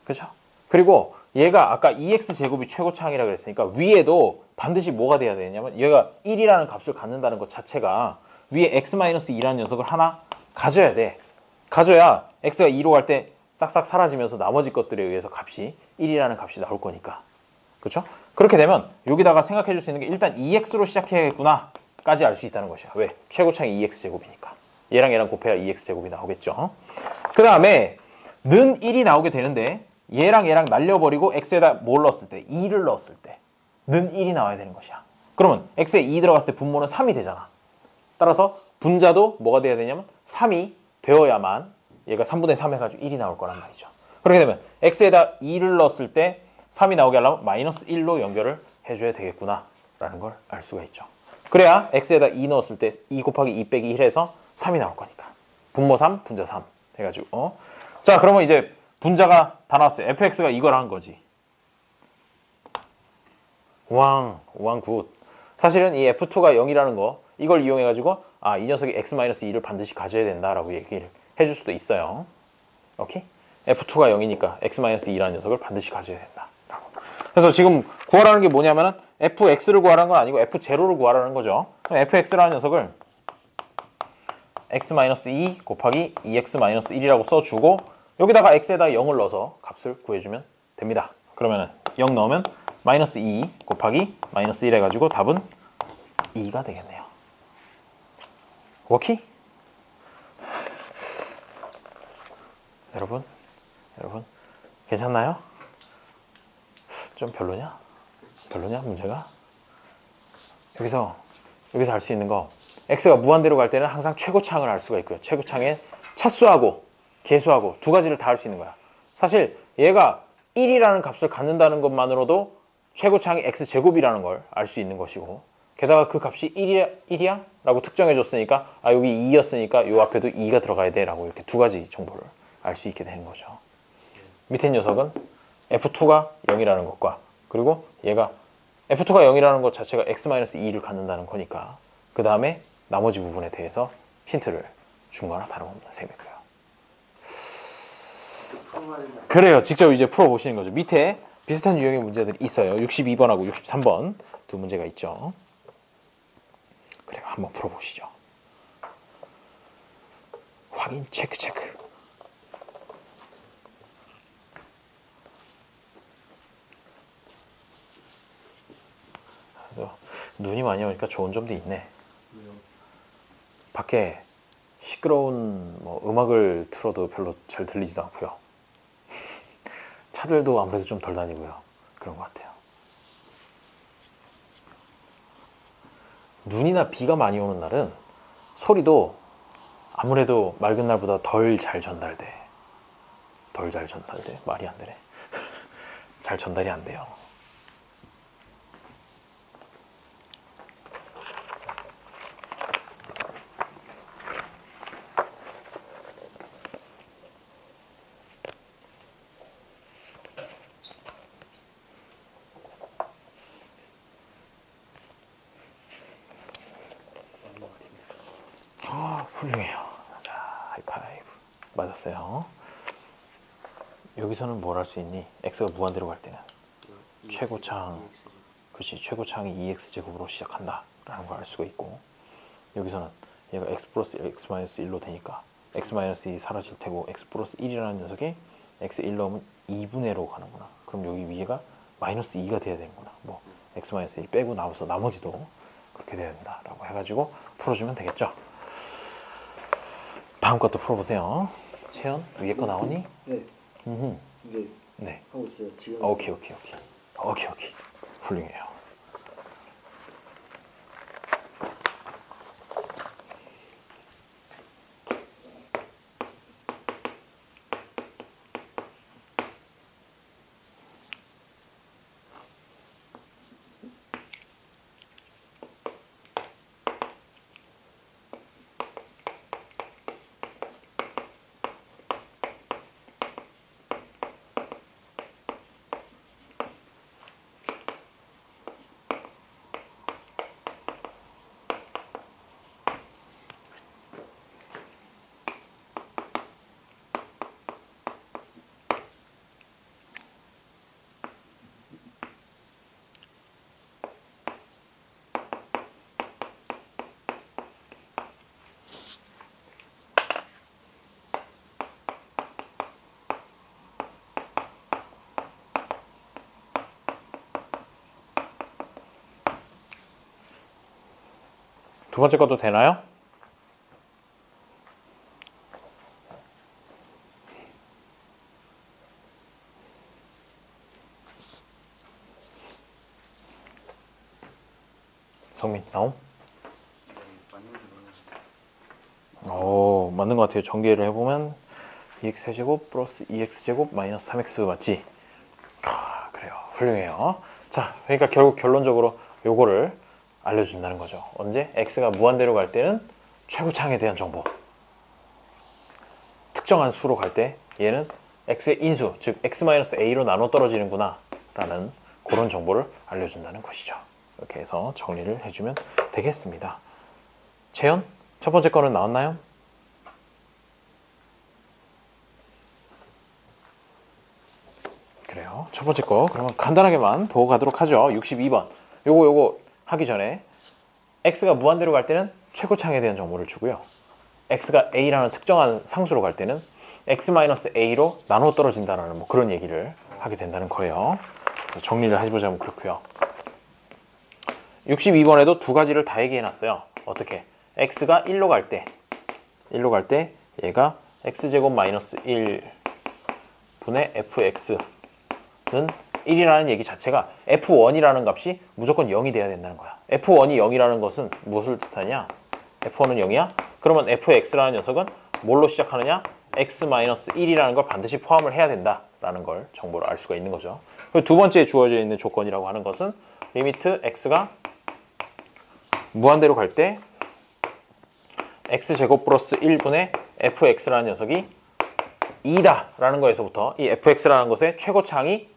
그렇죠? 그리고 얘가 아까 2x제곱이 최고차항이라고 그랬으니까 위에도 반드시 뭐가 돼야 되냐면 얘가 1이라는 값을 갖는다는 것 자체가 위에 x-2라는 녀석을 하나 가져야 돼. 가져야 x가 2로 갈 때 싹싹 사라지면서 나머지 것들에 의해서 값이 1이라는 값이 나올 거니까. 그렇죠? 그렇게 되면 여기다가 생각해 줄 수 있는 게 일단 2x로 시작해야겠구나 까지 알 수 있다는 것이야. 왜? 최고창이 2x제곱이니까. 얘랑 얘랑 곱해야 2x제곱이 나오겠죠. 그 다음에 는 1이 나오게 되는데 얘랑 얘랑 날려버리고 x에다 뭘 넣었을 때? 2를 넣었을 때 는 1이 나와야 되는 것이야. 그러면 x에 2 들어갔을 때 분모는 3이 되잖아. 따라서 분자도 뭐가 돼야 되냐면 3이 되어야만 얘가 3분의 3 해가지고 1이 나올 거란 말이죠. 그렇게 되면 x에다 2를 넣었을 때 3이 나오게 하려면 마이너스 1로 연결을 해줘야 되겠구나 라는 걸 알 수가 있죠. 그래야 x에다 2 넣었을 때 2 곱하기 2 빼기 1 해서 3이 나올 거니까. 분모 3, 분자 3 해가지고 자 그러면 이제 분자가 다 나왔어요. fx가 이걸 한 거지. 우왕 굿. 사실은 이 f2가 0이라는 거 이걸 이용해가지고 이 녀석이 x-2를 반드시 가져야 된다라고 얘기를 해줄 수도 있어요. 오케이? f2가 0이니까 x-2라는 녀석을 반드시 가져야 된다. 그래서 지금 구하라는 게 뭐냐면은 fx를 구하라는 건 아니고 f0를 구하라는 거죠. 그럼 fx라는 녀석을 x-2 곱하기 2x-1이라고 써주고 여기다가 x에다 0을 넣어서 값을 구해주면 됩니다. 그러면은 0 넣으면 마이너스 2 곱하기 마이너스 1 해가지고 답은 2가 되겠네요. 워키? 여러분 괜찮나요? 좀 별로냐 문제가? 여기서 알 수 있는 거 x가 무한대로 갈 때는 항상 최고창을 알 수가 있고요. 최고창에 차수하고 개수하고 두 가지를 다 할 수 있는 거야. 사실 얘가 1이라는 값을 갖는다는 것만으로도 최고창이 x제곱이라는 걸 알 수 있는 것이고 게다가 그 값이 1이야? 라고 특정해 줬으니까 여기 2였으니까 요 앞에도 2가 들어가야 돼 라고 이렇게 두 가지 정보를 알 수 있게 되는 거죠. 밑에 녀석은 f2가 0이라는 것과 그리고 얘가 f2가 0이라는 것 자체가 x-2를 갖는다는 거니까 그 다음에 나머지 부분에 대해서 힌트를 준 거나 다름없는 셈이고요. 그래요. 직접 이제 풀어보시는 거죠. 밑에 비슷한 유형의 문제들이 있어요. 62번하고 63번 두 문제가 있죠. 그래요. 한번 풀어보시죠. 확인 체크. 눈이 많이 오니까 좋은 점도 있네. 밖에 시끄러운 음악을 틀어도 별로 잘 들리지도 않고요. 차들도 아무래도 좀 덜 다니고요. 그런 것 같아요. 눈이나 비가 많이 오는 날은 소리도 아무래도 맑은 날보다 덜 잘 전달돼. 말이 안 되네. 잘 전달이 안 돼요. 훌륭해요. 자, 하이파이브. 맞았어요. 여기서는 뭘 할 수 있니? x가 무한대로 갈 때는 최고창, 그렇지, 최고창이 2x제곱으로 시작한다 라는 걸 알 수가 있고 여기서는 얘가 x 플러스 x-1로 되니까 x-2이 사라질 테고 x 플러스 1이라는 녀석이 x1 넣으면 2분의로 가는구나. 그럼 여기 위에가 마이너스 2가 돼야 되는구나. x-1 빼고 나와서 나머지도 그렇게 돼야 된다라고 해가지고 풀어주면 되겠죠. 다음 것도 풀어보세요. 채연, 위에 거 나오니? 네. 이제 네. 하고 있어요. 지금. 오케이. 훌륭해요. 두 번째 것도 되나요? 성민 나옴? 오, 맞는 것 같아요. 전개를 해보면 2x제곱 플러스 2x제곱 마이너스 3x 맞지? 그래요. 훌륭해요. 자, 그러니까 결국 결론적으로 요거를 알려준다는 거죠. 언제? x가 무한대로 갈 때는 최고창에 대한 정보. 특정한 수로 갈 때 얘는 x의 인수, 즉 x-a로 나눠 떨어지는구나 라는 그런 정보를 알려준다는 것이죠. 이렇게 해서 정리를 해주면 되겠습니다. 채연, 첫 번째 거는 나왔나요? 그래요. 첫 번째 거 그러면 간단하게만 보고 가도록 하죠. 62번. 요거 하기 전에 x가 무한대로 갈 때는 최고창에 대한 정보를 주고요. x가 a라는 특정한 상수로 갈 때는 x-a로 나눠 떨어진다는 뭐 그런 얘기를 하게 된다는 거예요. 그래서 정리를 해보자면 그렇고요. 62번에도 두 가지를 다 얘기해놨어요. 어떻게? x가 1로 갈 때 얘가 x제곱 마이너스 1분의 fx는 1이라는 얘기 자체가 f1이라는 값이 무조건 0이 돼야 된다는 거야. f1이 0이라는 것은 무엇을 뜻하냐? f1은 0이야? 그러면 fx라는 녀석은 뭘로 시작하느냐? x-1이라는 걸 반드시 포함을 해야 된다라는 걸 정보를 알 수가 있는 거죠. 그리고 두 번째 주어져 있는 조건이라고 하는 것은 리미트 x가 무한대로 갈 때 x제곱 플러스 1분의 fx라는 녀석이 2다 라는 거에서부터 이 fx라는 것의 최고창이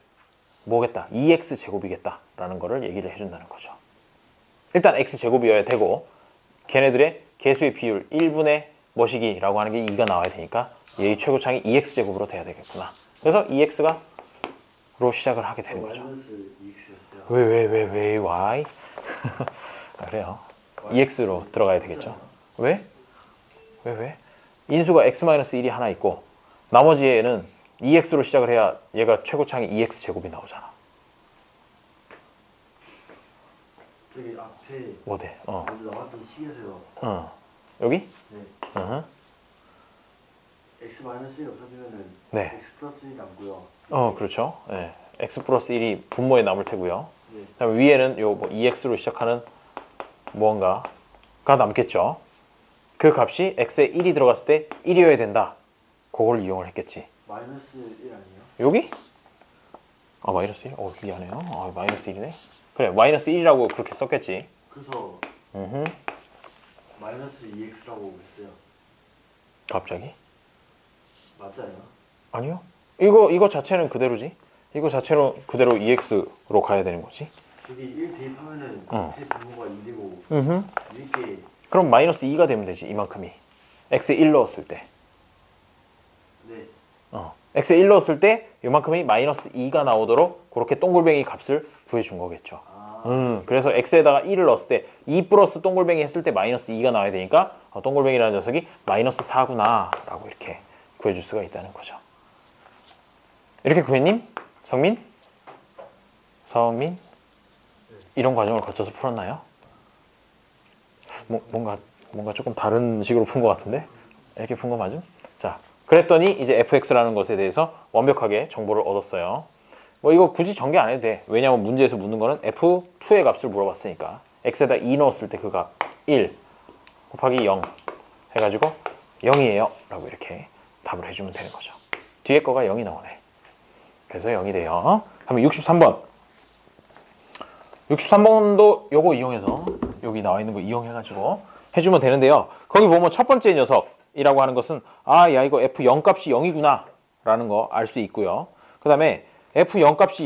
뭐겠다? 2x제곱이겠다 라는 거를 얘기를 해준다는 거죠. 일단 x제곱이어야 되고 걔네들의 개수의 비율 1분의 뭐시기라고 하는 게 2가 나와야 되니까 얘의 최고창이 2x제곱으로 돼야 되겠구나. 그래서 2x가 로 시작을 하게 되는 거죠. 왜 y? 아, 그래요. 2x로 들어가야 되겠죠. 왜? 인수가 x-1이 하나 있고 나머지 애는 2x로 시작을 해야 얘가 최고창이 2x제곱이 나오잖아. 저기 앞에 어디? 먼저 나왔던 식에서요. 여기? 네. x-1이 없어지면은 네. x 플러스 1이 남고요. 그렇죠. 네. x 플러스 1이 분모에 남을 테고요. 네. 그다음에 위에는 요 뭐 2x로 시작하는 무언가가 남겠죠. 그 값이 x에 1이 들어갔을 때 1이어야 된다. 그걸 이용을 했겠지. 마이너스 1 아니에요? 여기? 아, 마이너스 1? 미안해요. 마이너스 1이네. 그래, 마이너스 1이라고 그렇게 썼겠지. 그래서 마이너스 2x라고 했어요. 갑자기? 맞아요? 아니요. 이거 자체는 그대로지. 이거 자체로 그대로 2x로 가야 되는 거지. 여기 1 대입하면은 밑에 분모가 2되고 이렇게 그럼 마이너스 2가 되면 되지. 이만큼이. x에 1 넣었을 때. 네. x에 1 넣었을 때 이만큼이 마이너스 2가 나오도록 그렇게 동글뱅이 값을 구해준 거겠죠. 그래서 x에다가 1을 넣었을 때 2 플러스 동글뱅이 했을 때 마이너스 2가 나와야 되니까 동글뱅이라는 녀석이 마이너스 4구나 라고 이렇게 구해줄 수가 있다는 거죠. 이렇게 구했님? 성민? 이런 과정을 거쳐서 풀었나요? 뭔가 조금 다른 식으로 푼 것 같은데? 이렇게 푼 거 맞음? 자, 그랬더니 이제 fx라는 것에 대해서 완벽하게 정보를 얻었어요. 뭐 이거 굳이 전개 안 해도 돼. 왜냐하면 문제에서 묻는 거는 f2의 값을 물어봤으니까 x에다 2 넣었을 때 그 값 1 곱하기 0 해가지고 0이에요 라고 이렇게 답을 해주면 되는 거죠. 뒤에 거가 0이 나오네. 그래서 0이 돼요. 그러면 63번도 요거 이용해서 여기 나와 있는 거 이용해가지고 해주면 되는데요. 거기 보면 첫 번째 녀석이라고 하는 것은 야 이거 f0 값이 0이구나 라는 거 알 수 있고요. 그 다음에 f0 값이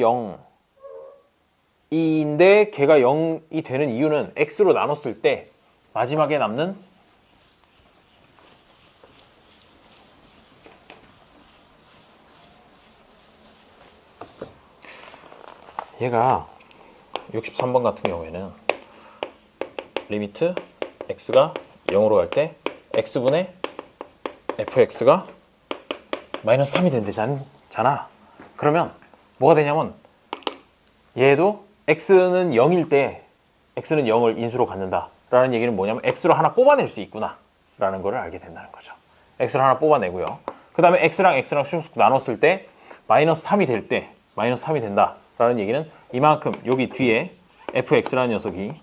0인데 걔가 0이 되는 이유는 x로 나눴을 때 마지막에 남는 얘가 63번 같은 경우에는 리미트 x가 0으로 갈 때 x분의 fx가 마이너스 3이 된대잖아. 그러면 뭐가 되냐면 얘도 x는 0일 때 x는 0을 인수로 갖는다. 라는 얘기는 뭐냐면 x로 하나 뽑아낼 수 있구나 라는 걸 알게 된다는 거죠. x를 하나 뽑아내고요. 그 다음에 x랑 쑥 나눴을 때 마이너스 3이 될 때 마이너스 3이 된다 라는 얘기는 이만큼 여기 뒤에 fx라는 녀석이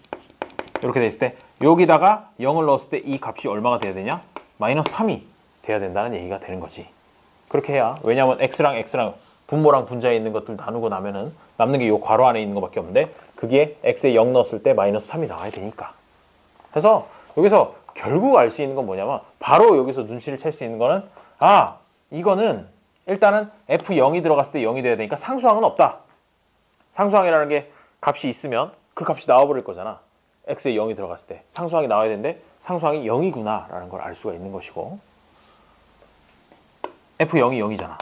이렇게 됐을 때 여기다가 0을 넣었을 때 이 값이 얼마가 돼야 되냐? 마이너스 3이 돼야 된다는 얘기가 되는 거지. 그렇게 해야, 왜냐하면 x랑 분모랑 분자에 있는 것들 나누고 나면은 남는 게 이 괄호 안에 있는 것밖에 없는데 그게 x에 0 넣었을 때 마이너스 3이 나와야 되니까. 그래서 여기서 결국 알 수 있는 건 뭐냐면 바로 여기서 눈치를 챌 수 있는 거는 이거는 일단은 f0이 들어갔을 때 0이 돼야 되니까 상수항은 없다. 상수항이라는 게 값이 있으면 그 값이 나와버릴 거잖아. x에 0이 들어갔을 때 상수항이 나와야 되는데 상수항이 0이구나 라는 걸 알 수가 있는 것이고 f0이 0이잖아.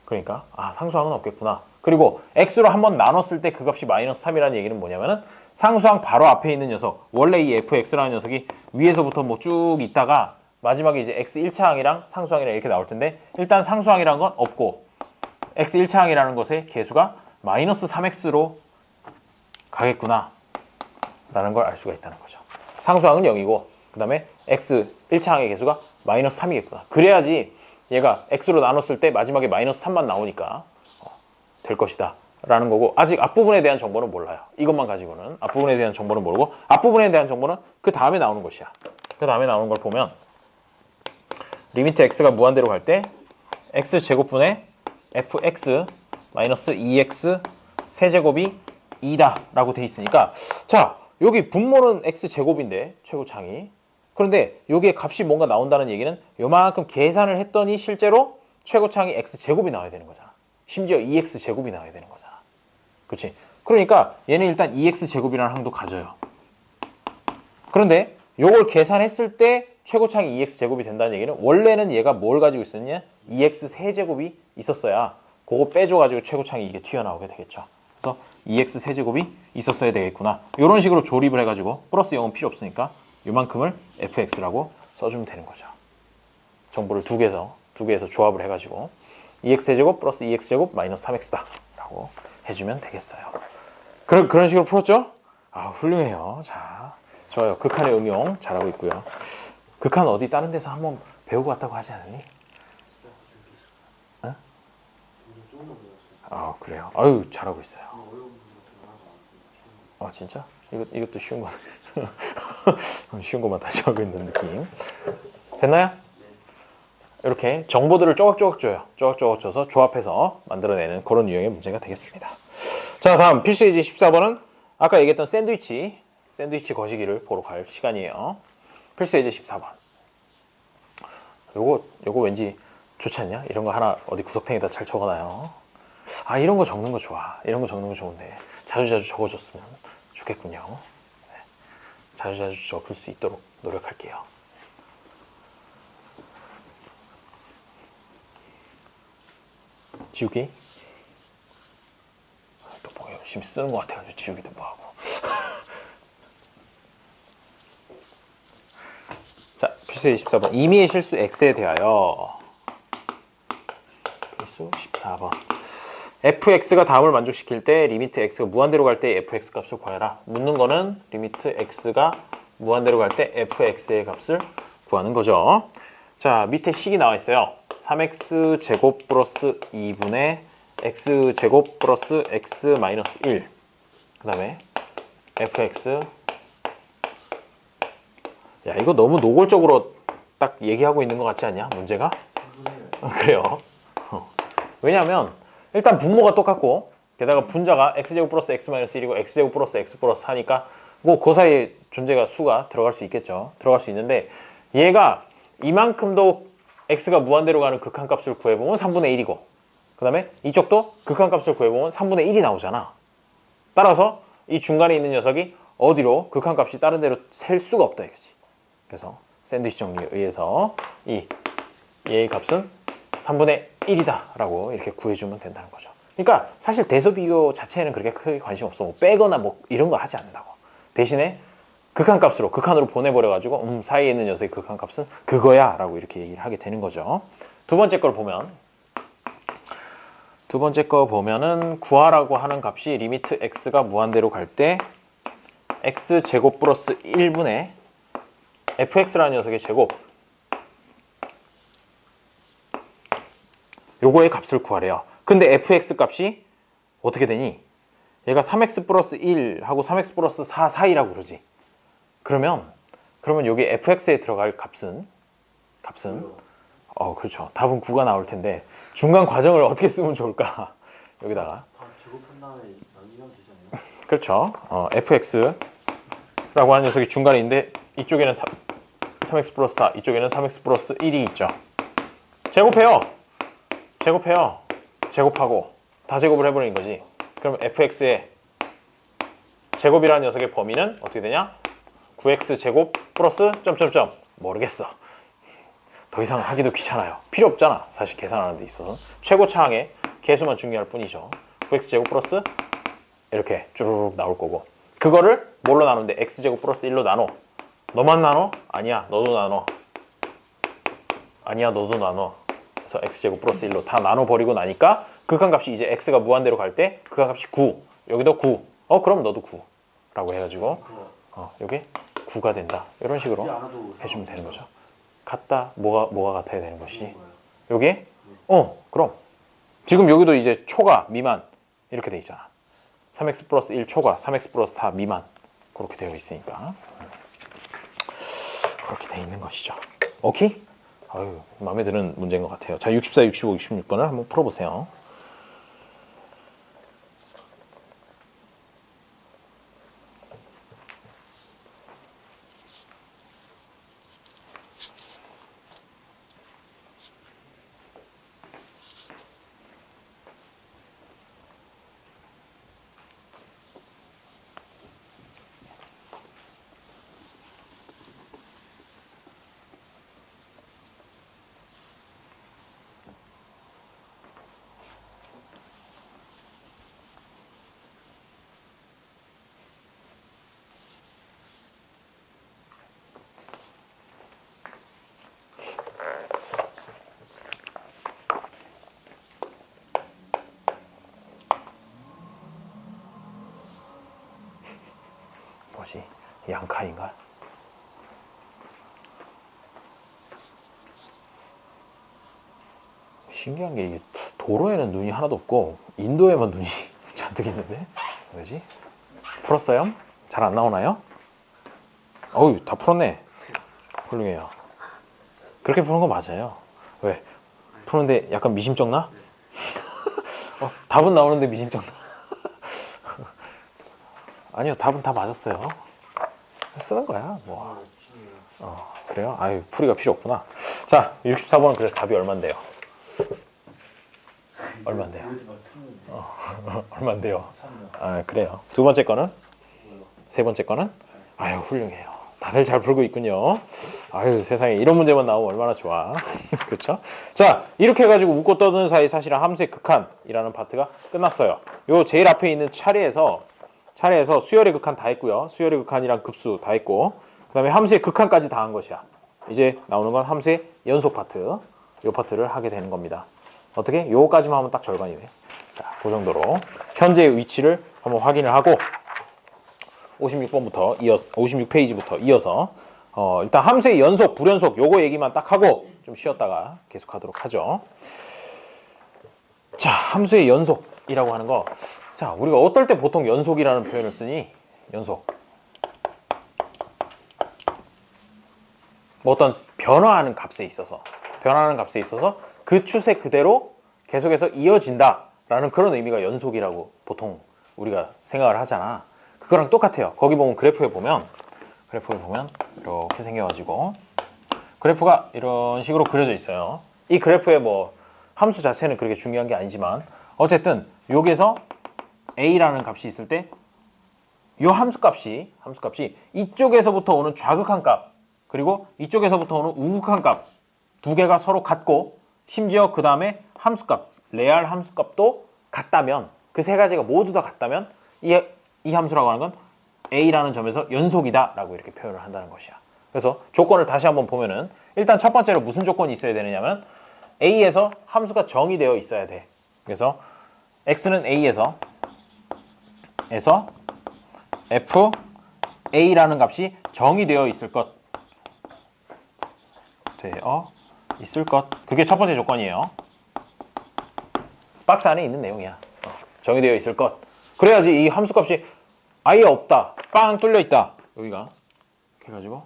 그러니까 상수항은 없겠구나. 그리고 x로 한번 나눴을 때 그 값이 마이너스 3이라는 얘기는 뭐냐면은 상수항 바로 앞에 있는 녀석, 원래 이 fx라는 녀석이 위에서부터 뭐 쭉 있다가 마지막에 이제 x 1차항이랑 상수항이랑 이렇게 나올 텐데 일단 상수항이라는 건 없고 x 1차항이라는 것의 계수가 마이너스 3x로 가겠구나 라는 걸 알 수가 있다는 거죠. 상수항은 0이고 그 다음에 x 1차항의 계수가 마이너스 3이겠구나. 그래야지 얘가 x로 나눴을 때 마지막에 마이너스 3만 나오니까 될 것이다 라는 거고, 아직 앞부분에 대한 정보는 몰라요. 이것만 가지고는 앞부분에 대한 정보는 모르고 앞부분에 대한 정보는 그 다음에 나오는 것이야. 그 다음에 나오는 걸 보면 리미트 x가 무한대로 갈 때 x제곱분의 fx 마이너스 2x 세제곱이 2다 라고 돼 있으니까, 자 여기 분모는 x제곱인데 최고창이, 그런데 여기에 값이 뭔가 나온다는 얘기는 요만큼 계산을 했더니 실제로 최고창이 x제곱이 나와야 되는 거잖아. 심지어 2x제곱이 나와야 되는 거잖아. 그렇지? 그러니까 얘는 일단 2x제곱이라는 항도 가져요. 그런데 요걸 계산했을 때 최고창이 2x제곱이 된다는 얘기는 원래는 얘가 뭘 가지고 있었냐? 2x 세제곱이 있었어야 그거 빼줘가지고 최고창이 이게 튀어나오게 되겠죠. 그래서 2x 세제곱이 있었어야 되겠구나. 이런 식으로 조립을 해가지고 플러스 0은 필요 없으니까 요만큼을 fx라고 써주면 되는 거죠. 정보를 두 개에서 조합을 해가지고 2x 세제곱 플러스 2x제곱 마이너스 3x다 라고 해주면 되겠어요. 그런 식으로 풀었죠? 훌륭해요. 자, 좋아요. 극한의 응용 잘하고 있고요. 극한 어디 다른 데서 한번 배우고 왔다고 하지 않았니? 그래요. 아유, 잘하고 있어요. 진짜? 이것도 쉬운 거. 쉬운 것만 다시 하고 있는 느낌. 됐나요? 이렇게 정보들을 쪼각쪼각 줘요. 쪼각쪼각 줘서 조합해서 만들어내는 그런 유형의 문제가 되겠습니다. 자, 다음 필수 예제 14번은 아까 얘기했던 샌드위치 거시기를 보러 갈 시간이에요. 필수 예제 14번. 요거 왠지 좋지 않냐? 이런 거 하나 어디 구석탱이다 잘 적어놔요. 이런 거 적는 거 좋아. 이런 거 적는 거 좋은데 자주자주 적어줬으면 좋겠군요. 네. 자주자주 적을 수 있도록 노력할게요. 지우기. 또 뭐 열심히 쓰는 것 같아가지고 지우기도 뭐하고. 자, 필수 24번. 임의의 실수 x에 대하여. 필수 14번. fx가 다음을 만족시킬 때 리미트 x가 무한대로 갈 때 fx 값을 구하라. 묻는 거는 리미트 x가 무한대로 갈 때 fx의 값을 구하는 거죠. 자, 밑에 식이 나와 있어요. 3x제곱 플러스 2분의 x제곱 플러스 x 마이너스 1. 그 다음에 fx. 야, 이거 너무 노골적으로 딱 얘기하고 있는 것 같지 않냐? 문제가? 그래요. 왜냐하면 일단 분모가 똑같고 게다가 분자가 x제곱 플러스 x 마이너스 1이고 x제곱 플러스 x 플러스 하니까 뭐 그 사이에 존재가 수가 들어갈 수 있겠죠. 들어갈 수 있는데 얘가 이만큼도 x가 무한대로 가는 극한값을 구해보면 3분의 1이고 그 다음에 이쪽도 극한값을 구해보면 3분의 1이 나오잖아. 따라서 이 중간에 있는 녀석이 어디로 극한값이 다른 데로 셀 수가 없다 이거지. 그래서 샌드위치 정리에 의해서 얘의 값은 3분의 1이다 라고 이렇게 구해주면 된다는 거죠. 그러니까 사실 대소 비교 자체에는 그렇게 크게 관심 없어. 뭐 빼거나 뭐 이런 거 하지 않는다고. 대신에 극한으로 보내버려가지고 사이에 있는 녀석의 극한값은 그거야 라고 이렇게 얘기를 하게 되는 거죠. 두 번째 거 보면은 구하라고 하는 값이 리미트 x가 무한대로 갈 때 x제곱 플러스 1분의 fx라는 녀석의 제곱, 요거의 값을 구하래요. 근데 fx 값이 어떻게 되니? 얘가 3x 플러스 1하고 3x 플러스 4 사이라고 그러지. 그러면 여기 fx에 들어갈 값은 그렇죠. 답은 9가 나올 텐데 중간 과정을 어떻게 쓰면 좋을까? 여기다가 다 제곱한 다음에 나뉘면 되잖아요. 그렇죠. fx라고 하는 녀석이 중간에 있는데 이쪽에는 3x 플러스 4, 이쪽에는 3x 플러스 1이 있죠. 제곱해요. 제곱하고 다 제곱을 해버리는 거지. 그럼 fx의 제곱이라는 녀석의 범위는 어떻게 되냐? 9x 제곱 플러스 점점점. 모르겠어. 더 이상 하기도 귀찮아요. 필요 없잖아. 사실 계산하는 데 있어서. 최고차항의 개수만 중요할 뿐이죠. 9x 제곱 플러스 이렇게 쭈르륵 나올 거고, 그거를 뭘로 나누는데? x제곱 플러스 1로 나눠. 너만 나눠? 아니야, 너도 나눠. 아니야, 너도 나눠. 그래서 x제곱 플러스 1로 다 나눠버리고 나니까 극한값이 이제 x가 무한대로 갈 때 극한값이 9, 여기도 9. 그럼 너도 9 라고 해가지고 요게 9가 된다. 이런 식으로 해주면 되는 거죠. 같다. 뭐가 같아야 되는 것이지? 요게? 그럼 지금 여기도 이제 초과, 미만 이렇게 돼 있잖아. 3x 플러스 1 초과, 3x 플러스 4 미만, 그렇게 되어 있으니까 그렇게 돼 있는 것이죠. 오케이? 아유, 마음에 드는 문제인 것 같아요. 자, 64, 65, 66번을 한번 풀어보세요. 뭐지? 양카인가? 신기한 게 이게 도로에는 눈이 하나도 없고 인도에만 눈이 잔뜩 있는데 왜지? 풀었어요? 잘 안 나오나요? 어우, 다 풀었네. 훌륭해요. 그렇게 푸는 거 맞아요. 왜? 푸는데 약간 미심쩍 나? 답은 나오는데 미심쩍 나? 아니요, 답은 다 맞았어요. 쓰는 거야 뭐. 그래요? 아유, 풀이가 필요 없구나. 자, 64번은 그래서 답이 얼만데요? 얼만데요? 얼만데요? 그래요. 두 번째 거는? 세 번째 거는? 아유, 훌륭해요. 다들 잘 풀고 있군요. 아유, 세상에 이런 문제만 나오면 얼마나 좋아. 그렇죠? 자, 이렇게 해가지고 웃고 떠드는 사이 사실은 함수의 극한이라는 파트가 끝났어요. 요 제일 앞에 있는 차례에서 수열의 극한 다 했고요. 수열의 극한이랑 급수 다 했고, 그 다음에 함수의 극한까지 다 한 것이야. 이제 나오는 건 함수의 연속 파트. 요 파트를 하게 되는 겁니다. 어떻게? 요거까지만 하면 딱 절반이네. 자, 그 정도로 현재의 위치를 한번 확인을 하고 56번부터 이어서 56페이지부터 이어서 일단 함수의 연속, 불연속 요거 얘기만 딱 하고 좀 쉬었다가 계속하도록 하죠. 자, 함수의 연속이라고 하는 거. 자, 우리가 어떨 때 보통 연속이라는 표현을 쓰니? 연속. 뭐 어떤 변화하는 값에 있어서 그 추세 그대로 계속해서 이어진다라는 그런 의미가 연속이라고 보통 우리가 생각을 하잖아. 그거랑 똑같아요. 거기 보면 그래프에 보면 이렇게 생겨가지고 그래프가 이런 식으로 그려져 있어요. 이 그래프의 뭐 함수 자체는 그렇게 중요한 게 아니지만 어쨌든 여기에서 a라는 값이 있을 때 이 함수값이 이쪽에서부터 오는 좌극한 값 그리고 이쪽에서부터 오는 우극한 값 두 개가 서로 같고 심지어 그 다음에 함수값, 레알 함수값도 같다면 그 세 가지가 모두 다 같다면 이 함수라고 하는 건 a라는 점에서 연속이다 라고 이렇게 표현을 한다는 것이야. 그래서 조건을 다시 한번 보면은 일단 첫 번째로 무슨 조건이 있어야 되느냐면 a에서 함수가 정의되어 있어야 돼. 그래서 x는 a에서 f A라는 값이 정의되어 있을 것. 되어 있을 것. 그게 첫 번째 조건이에요. 박스 안에 있는 내용이야. 정의되어 있을 것. 그래야지 이 함수값이 아예 없다. 빵 뚫려 있다. 여기가 이렇게 해가지고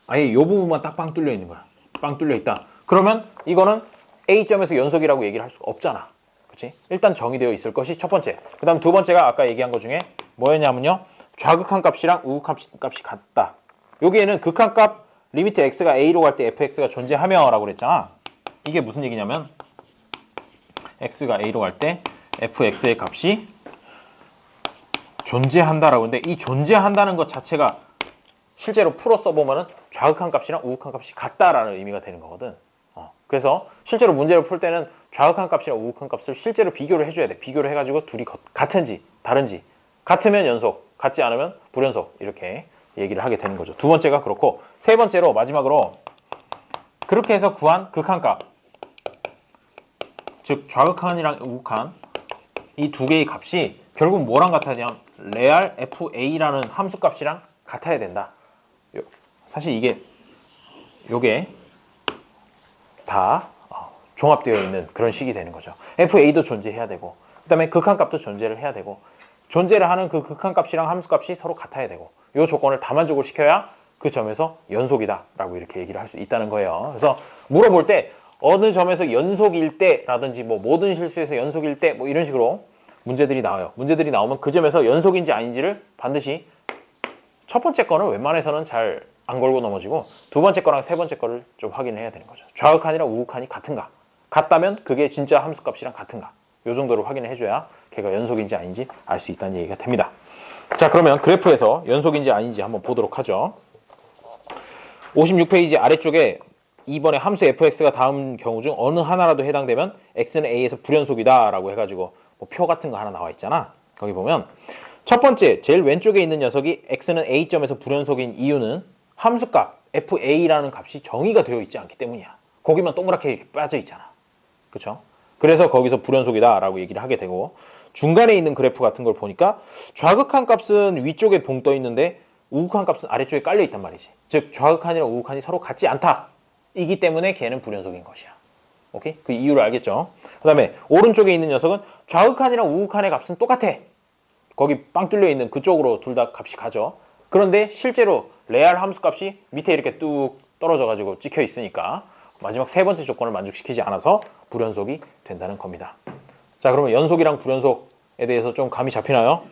아예 이 부분만 딱 빵 뚫려 있는 거야. 빵 뚫려 있다. 그러면 이거는 A점에서 연속이라고 얘기를 할 수가 없잖아. 그렇지? 일단 정의되어 있을 것이 첫 번째. 그 다음 두 번째가 아까 얘기한 것 중에 뭐였냐면요. 좌극한 값이랑 우극한 값이 같다. 여기에는 극한값 리미트 x가 a로 갈 때 fx가 존재하며 라고 그랬잖아. 이게 무슨 얘기냐면 x가 a로 갈 때 fx의 값이 존재한다라고 하는데 이 존재한다는 것 자체가 실제로 풀어 써보면은 좌극한 값이랑 우극한 값이 같다라는 의미가 되는 거거든. 그래서 실제로 문제를 풀 때는 좌극한 값이랑 우극한 값을 실제로 비교를 해줘야 돼. 비교를 해가지고 둘이 같은지 다른지, 같으면 연속, 같지 않으면 불연속 이렇게 얘기를 하게 되는 거죠. 두 번째가 그렇고, 세 번째로 마지막으로 그렇게 해서 구한 극한값, 즉 좌극한이랑 우극한 이 두 개의 값이 결국 뭐랑 같아냐면 레알 fa라는 함수값이랑 같아야 된다. 사실 요게 다 종합되어 있는 그런 식이 되는 거죠. fa도 존재해야 되고, 그 다음에 극한값도 존재를 해야 되고, 존재를 하는 그 극한값이랑 함수값이 서로 같아야 되고, 이 조건을 다 만족을 시켜야 그 점에서 연속이다 라고 이렇게 얘기를 할 수 있다는 거예요. 그래서 물어볼 때 어느 점에서 연속일 때 라든지 뭐 모든 실수에서 연속일 때 뭐 이런 식으로 문제들이 나와요. 문제들이 나오면 그 점에서 연속인지 아닌지를 반드시 첫 번째 거는 웬만해서는 잘 안 걸고 넘어지고 두 번째 거랑 세 번째 거를 좀 확인을 해야 되는 거죠. 좌극한이랑 우극한이 같은가? 같다면 그게 진짜 함수값이랑 같은가? 이 정도를 확인을 해줘야 걔가 연속인지 아닌지 알 수 있다는 얘기가 됩니다. 자, 그러면 그래프에서 연속인지 아닌지 한번 보도록 하죠. 56페이지 아래쪽에 2번에 함수 fx가 다음 경우 중 어느 하나라도 해당되면 x는 a에서 불연속이다 라고 해가지고 뭐 표 같은 거 하나 나와 있잖아. 거기 보면 첫 번째 제일 왼쪽에 있는 녀석이 x는 a점에서 불연속인 이유는 함수값 fa라는 값이 정의가 되어 있지 않기 때문이야. 거기만 동그랗게 이렇게 빠져 있잖아. 그렇죠? 그래서 거기서 불연속이다 라고 얘기를 하게 되고, 중간에 있는 그래프 같은 걸 보니까 좌극한 값은 위쪽에 봉 떠 있는데 우극한 값은 아래쪽에 깔려 있단 말이지. 즉 좌극한이랑 우극한이 서로 같지 않다. 이기 때문에 걔는 불연속인 것이야. 오케이? 그 이유를 알겠죠? 그 다음에 오른쪽에 있는 녀석은 좌극한이랑 우극한의 값은 똑같아. 거기 빵 뚫려 있는 그쪽으로 둘 다 값이 가죠. 그런데 실제로 레알 함수 값이 밑에 이렇게 뚝 떨어져 가지고 찍혀 있으니까 마지막 세 번째 조건을 만족시키지 않아서 불연속이 된다는 겁니다. 자, 그러면 연속이랑 불연속에 대해서 좀 감이 잡히나요?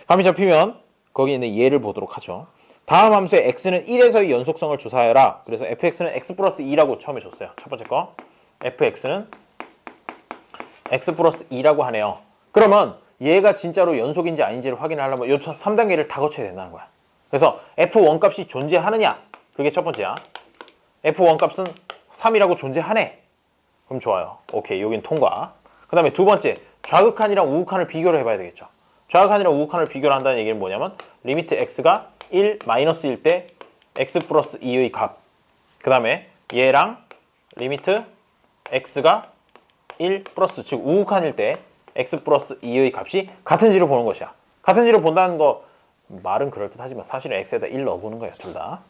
감이 잡히면 거기 있는 예를 보도록 하죠. 다음 함수의 x는 1에서의 연속성을 조사해라. 그래서 fx는 x 플러스 2라고 처음에 줬어요. 첫 번째 거. fx는 x 플러스 2라고 하네요. 그러면 얘가 진짜로 연속인지 아닌지를 확인하려면 이 3단계를 다 거쳐야 된다는 거야. 그래서 f1 값이 존재하느냐? 그게 첫 번째야. f1 값은 3이라고 존재하네. 그럼 좋아요. 오케이, 여긴 통과. 그 다음에 두 번째, 좌극한이랑 우극한을 비교를 해봐야 되겠죠. 좌극한이랑 우극한을 비교를 한다는 얘기는 뭐냐면 리미트 x가 1, 마이너스일 때 x 플러스 2의 값. 그 다음에 얘랑 리미트 x가 1 플러스, 즉 우극한일 때 x 플러스 2의 값이 같은지를 보는 것이야. 같은지를 본다는 거 말은 그럴듯하지만 사실은 x에다 1 넣어보는 거예요. 둘 다.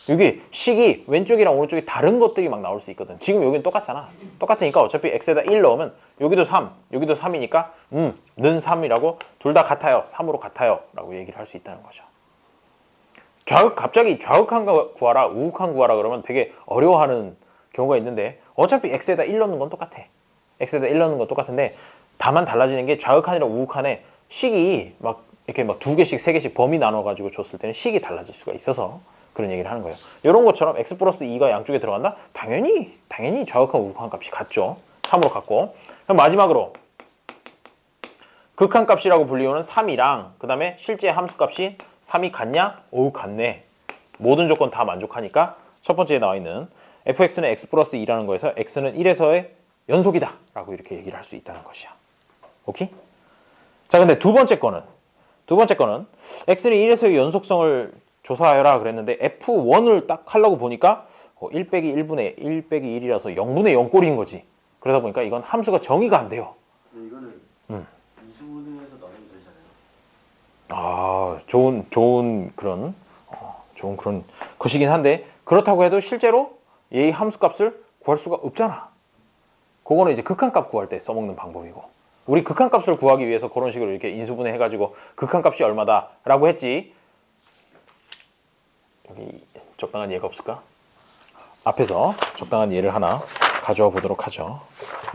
여기 식이 왼쪽이랑 오른쪽이 다른 것들이 막 나올 수 있거든. 지금 여기는 똑같잖아. 똑같으니까 어차피 x에다 1 넣으면 여기도 3, 여기도 3이니까 는 3이라고 둘 다 같아요. 3으로 같아요. 라고 얘기를 할 수 있다는 거죠. 갑자기 좌극한 구하라, 우극한 구하라 그러면 되게 어려워하는 경우가 있는데 어차피 x에다 1 넣는 건 똑같아. x에다 1 넣는 건 똑같은데 다만 달라지는 게 좌극한이랑 우극한의 식이 막 이렇게 막 2개씩, 3개씩 범위 나눠가지고 줬을 때는 식이 달라질 수가 있어서 그런 얘기를 하는 거예요. 이런 것처럼 x 플러스 2가 양쪽에 들어간다? 당연히 좌극한 우극한 값이 같죠. 3으로 같고. 그럼 마지막으로 극한 값이라고 불리우는 3이랑 그 다음에 실제 함수 값이 3이 같냐? 오, 같네. 모든 조건 다 만족하니까 첫 번째에 나와 있는 fx는 x 플러스 2라는 거에서 x는 1에서의 연속이다 라고 이렇게 얘기를 할 수 있다는 것이야. 오케이? 자, 근데 두 번째 거는 x는 1에서의 연속성을 조사하여라 그랬는데 f1을 딱 하려고 보니까 1 빼기 1분의 1 빼기 1이라서 0분의 0 꼴인 거지. 그러다 보니까 이건 함수가 정의가 안 돼요. 근데 이거는 이수분해해서 넣으면 되잖아요. 좋은 그런 좋은 그런 것이긴 한데 그렇다고 해도 실제로 이 함수값을 구할 수가 없잖아. 그거는 이제 극한값 구할 때 써먹는 방법이고 우리 극한값을 구하기 위해서 그런 식으로 이렇게 인수분해 해가지고 극한값이 얼마다라고 했지. 여기 적당한 예가 없을까? 앞에서 적당한 예를 하나 가져와 보도록 하죠.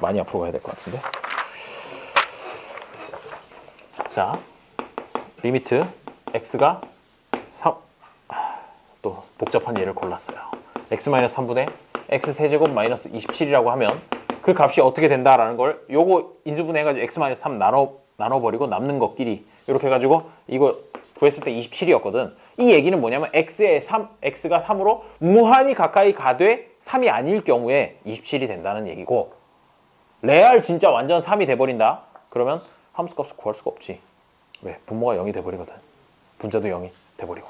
많이 앞으로 가야 될 것 같은데. 자, 리미트 x가 3, 또 복잡한 예를 골랐어요. x-3분의 x세제곱 마이너스 27이라고 하면 그 값이 어떻게 된다라는 걸 요거 인수분해 해가지고 x-3 나눠버리고 남는 것끼리 이렇게 해가지고 이거 구했을 때 27이었거든. 이 얘기는 뭐냐면 x가 3으로 무한히 가까이 가되 3이 아닐 경우에 27이 된다는 얘기고 레알 진짜 완전 3이 돼버린다. 그러면 함수값을 구할 수가 없지. 왜? 분모가 0이 돼버리거든. 분자도 0이 돼버리고.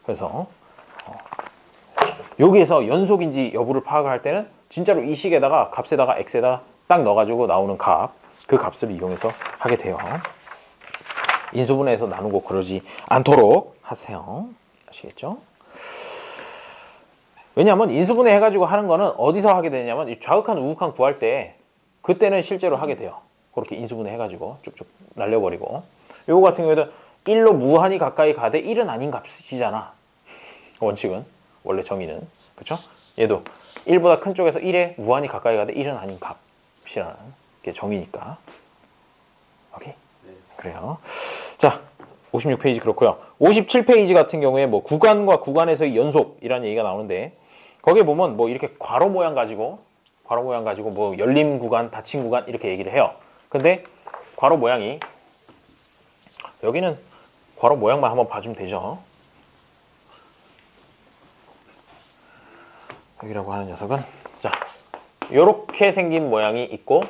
그래서 여기에서 연속인지 여부를 파악을 할 때는 진짜로 이 식에다가 값에다가 x에다가 딱 넣어가지고 나오는 값, 그 값을 이용해서 하게 돼요. 인수분해해서 나누고 그러지 않도록 하세요. 아시겠죠? 왜냐하면 인수분해 해가지고 하는 거는 어디서 하게 되냐면 이 좌극한 우극한 구할 때 그때는 실제로 하게 돼요. 그렇게 인수분해 해가지고 쭉쭉 날려버리고 요거 같은 경우에도 1로 무한히 가까이 가되 1은 아닌 값이잖아. 원칙은 원래 정의는 그쵸? 얘도 1보다 큰 쪽에서 1에 무한히 가까이 가되 1은 아닌 값이라는 게 정의니까. 오케이? 네. 그래요. 자, 56페이지 그렇고요. 57페이지 같은 경우에 뭐 구간과 구간에서의 연속이라는 얘기가 나오는데 거기에 보면 뭐 이렇게 괄호 모양 가지고 뭐 열림 구간, 닫힌 구간 이렇게 얘기를 해요. 근데 괄호 모양이 여기는 괄호 모양만 한번 봐주면 되죠. 여기라고 하는 녀석은 자, 요렇게 생긴 모양이 있고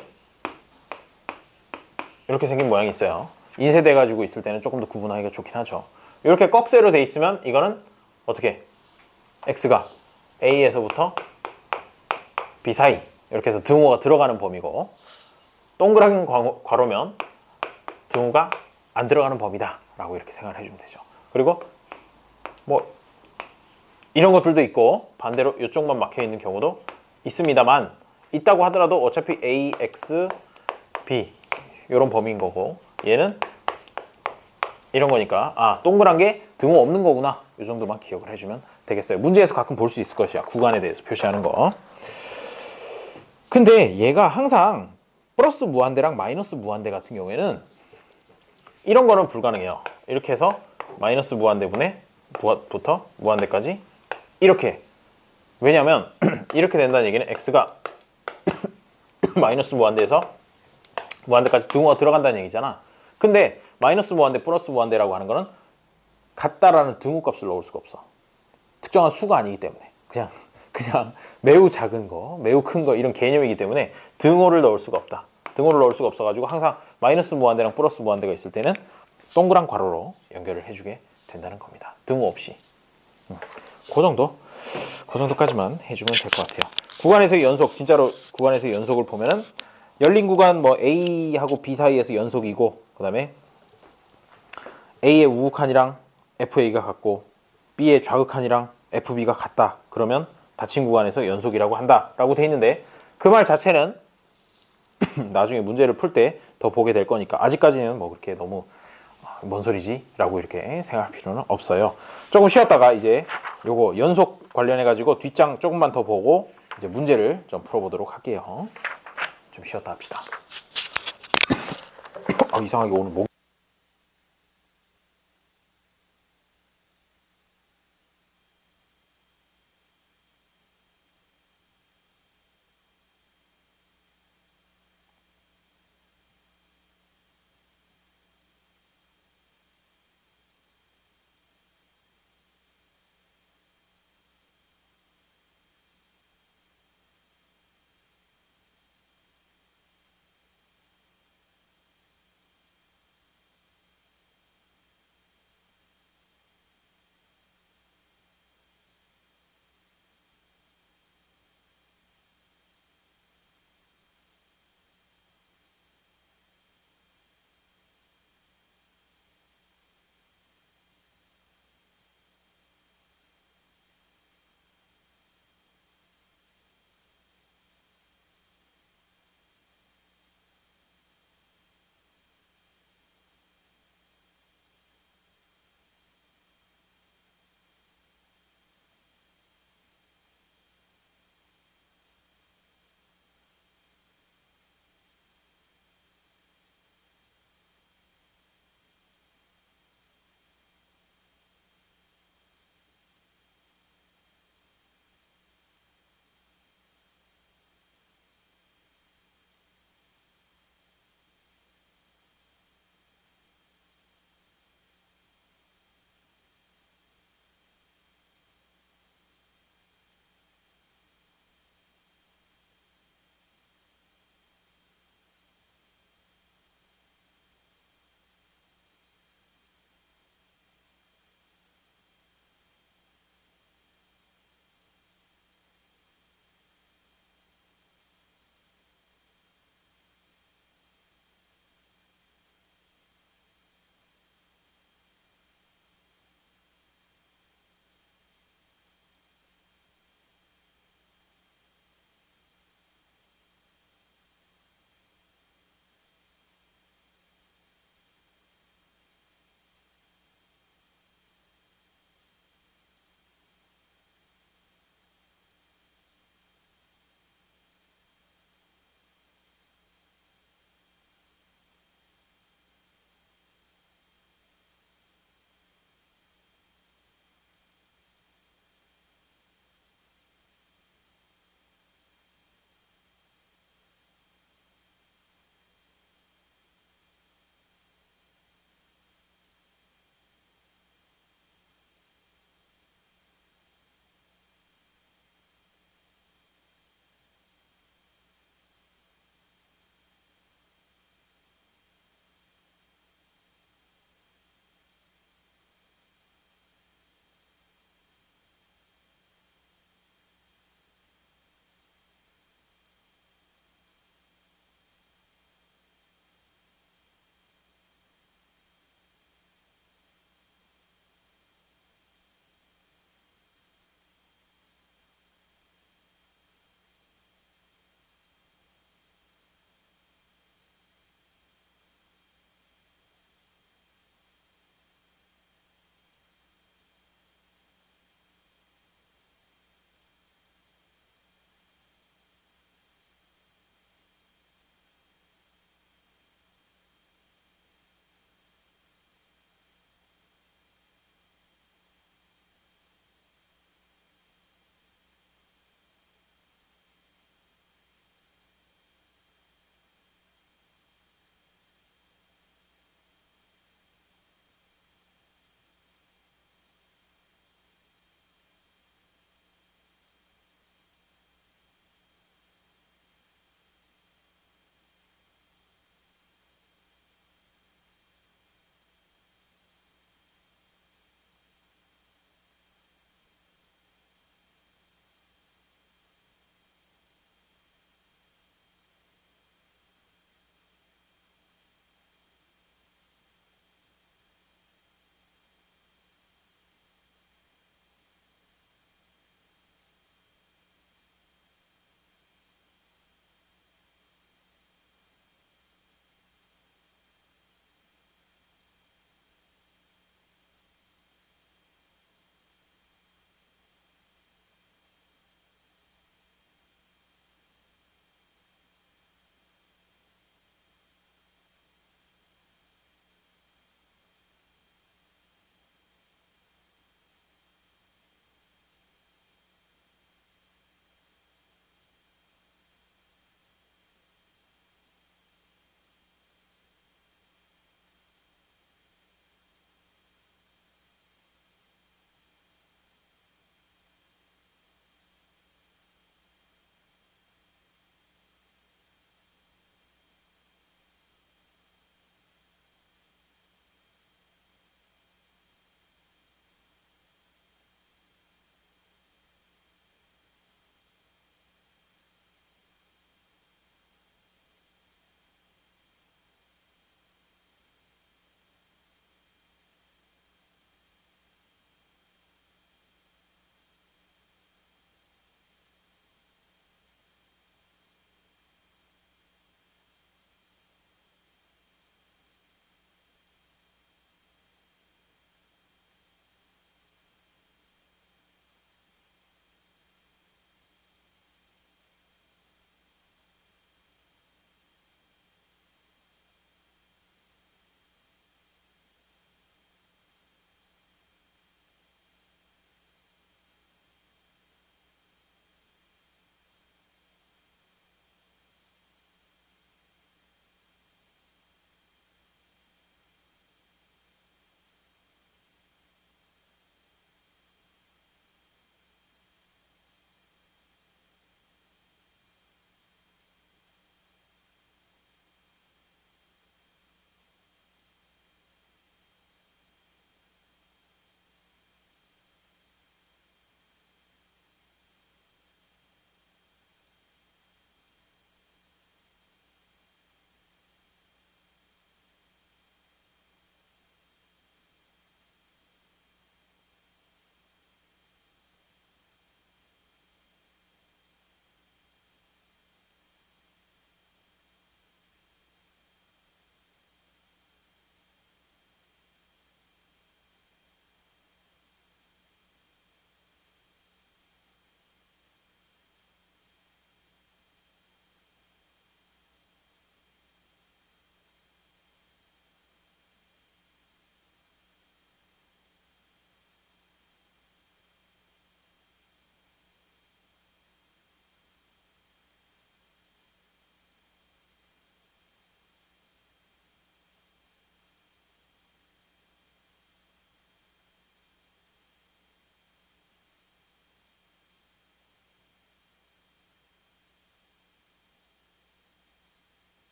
이렇게 생긴 모양이 있어요. 인쇄돼 가지고 있을 때는 조금 더 구분하기가 좋긴 하죠. 이렇게 꺽쇠로 돼 있으면 이거는 어떻게 x가 a에서부터 b 사이 이렇게 해서 등호가 들어가는 범위고 동그란 괄호면 등호가 안 들어가는 범위다 라고 이렇게 생각을 해주면 되죠. 그리고 뭐 이런 것들도 있고 반대로 이쪽만 막혀 있는 경우도 있습니다만 있다고 하더라도 어차피 a, x, b 이런 범위인 거고 얘는 이런 거니까 아 동그란 게 등호 없는 거구나 이 정도만 기억을 해주면 되겠어요. 문제에서 가끔 볼 수 있을 것이야. 구간에 대해서 표시하는 거. 근데 얘가 항상 플러스 무한대랑 마이너스 무한대 같은 경우에는 이런 거는 불가능해요. 이렇게 해서 마이너스 무한대분의 부터 무한대까지 이렇게. 왜냐면 이렇게 된다는 얘기는 x가 마이너스 무한대에서 무한대까지 등호가 들어간다는 얘기잖아. 근데 마이너스 무한대 플러스 무한대라고 하는 거는 같다라는 등호 값을 넣을 수가 없어. 특정한 수가 아니기 때문에 그냥 매우 작은 거, 매우 큰 거 이런 개념이기 때문에 등호를 넣을 수가 없다. 등호를 넣을 수가 없어가지고 항상 마이너스 무한대랑 플러스 무한대가 있을 때는 동그란 괄호로 연결을 해주게 된다는 겁니다. 등호 없이. 그 정도까지만 해주면 될 것 같아요. 구간에서의 연속, 진짜로 구간에서의 연속을 보면은 열린 구간 뭐 A하고 B 사이에서 연속이고 그 다음에 A의 우극한이랑 FA가 같고 B의 좌극한이랑 FB가 같다. 그러면 닫힌 구간에서 연속이라고 한다라고 돼 있는데 그 말 자체는 나중에 문제를 풀 때 더 보게 될 거니까 아직까지는 뭐 그렇게 너무 뭔 소리지? 라고 이렇게 생각할 필요는 없어요. 조금 쉬었다가 이제 요거 연속 관련해 가지고 뒷장 조금만 더 보고 이제 문제를 좀 풀어보도록 할게요. 좀 쉬었다 합시다. 이상하게 오늘 목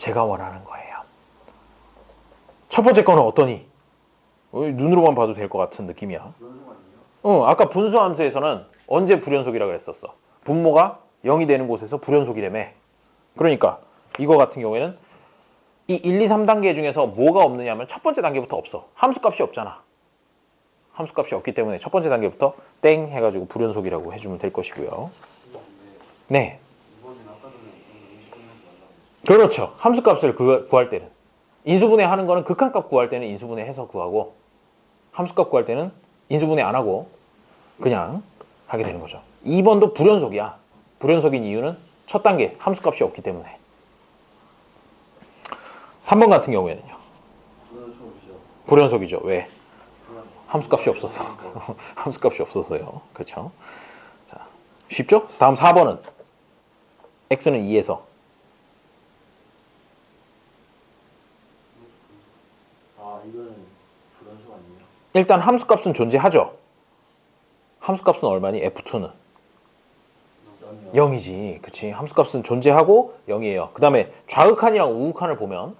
제가 원하는 거예요. 첫 번째 거는 어떠니? 눈으로만 봐도 될 것 같은 느낌이야. 아까 분수함수에서는 언제 불연속이라 그랬었어? 분모가 0이 되는 곳에서 불연속이라며. 그러니까 이거 같은 경우에는 이 1, 2, 3단계 중에서 뭐가 없느냐면 첫 번째 단계부터 없어. 함수값이 없잖아. 함수값이 없기 때문에 첫 번째 단계부터 땡 해가지고 불연속이라고 해주면 될 것이고요. 네. 그렇죠. 함수값을 구할 때는 인수분해 하는 거는 극한값 구할 때는 인수분해 해서 구하고 함수값 구할 때는 인수분해 안 하고 그냥 하게 되는 거죠. 2번도 불연속이야. 불연속인 이유는 첫 단계 함수값이 없기 때문에. 3번 같은 경우에는요. 불연속이죠. 왜? 함수값이 없어서. 함수값이 없어서요. 그렇죠. 자, 쉽죠? 다음 4번은 x는 2에서 이거는 불연속 아니에요? 일단 함수값은 존재하죠. 함수값은 얼마니? F2는 0이지. 그치? 함수값은 존재하고 0이에요. 그 다음에 좌극한이랑 우극한을 보면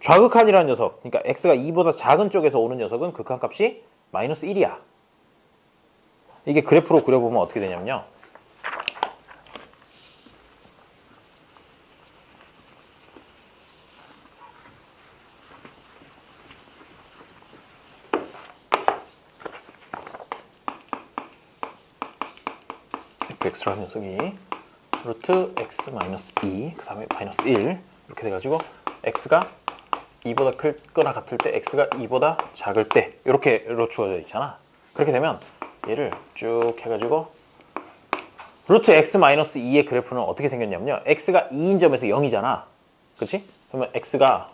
좌극한이라는 녀석, 그러니까 x가 2보다 작은 쪽에서 오는 녀석은 극한값이 마이너스 1이야. 이게 그래프로 그려보면 어떻게 되냐면요. fx라는 녀석이 루트 x 마이너스 2, 그 다음에 마이너스 1 이렇게 돼가지고 x가 2보다 크거나 같을 때 x가 2보다 작을 때 이렇게로 주어져 있잖아. 그렇게 되면 얘를 쭉 해가지고 루트 x 마이너스 2의 그래프는 어떻게 생겼냐면요. x가 2인 점에서 0이잖아. 그치? 그러면 x가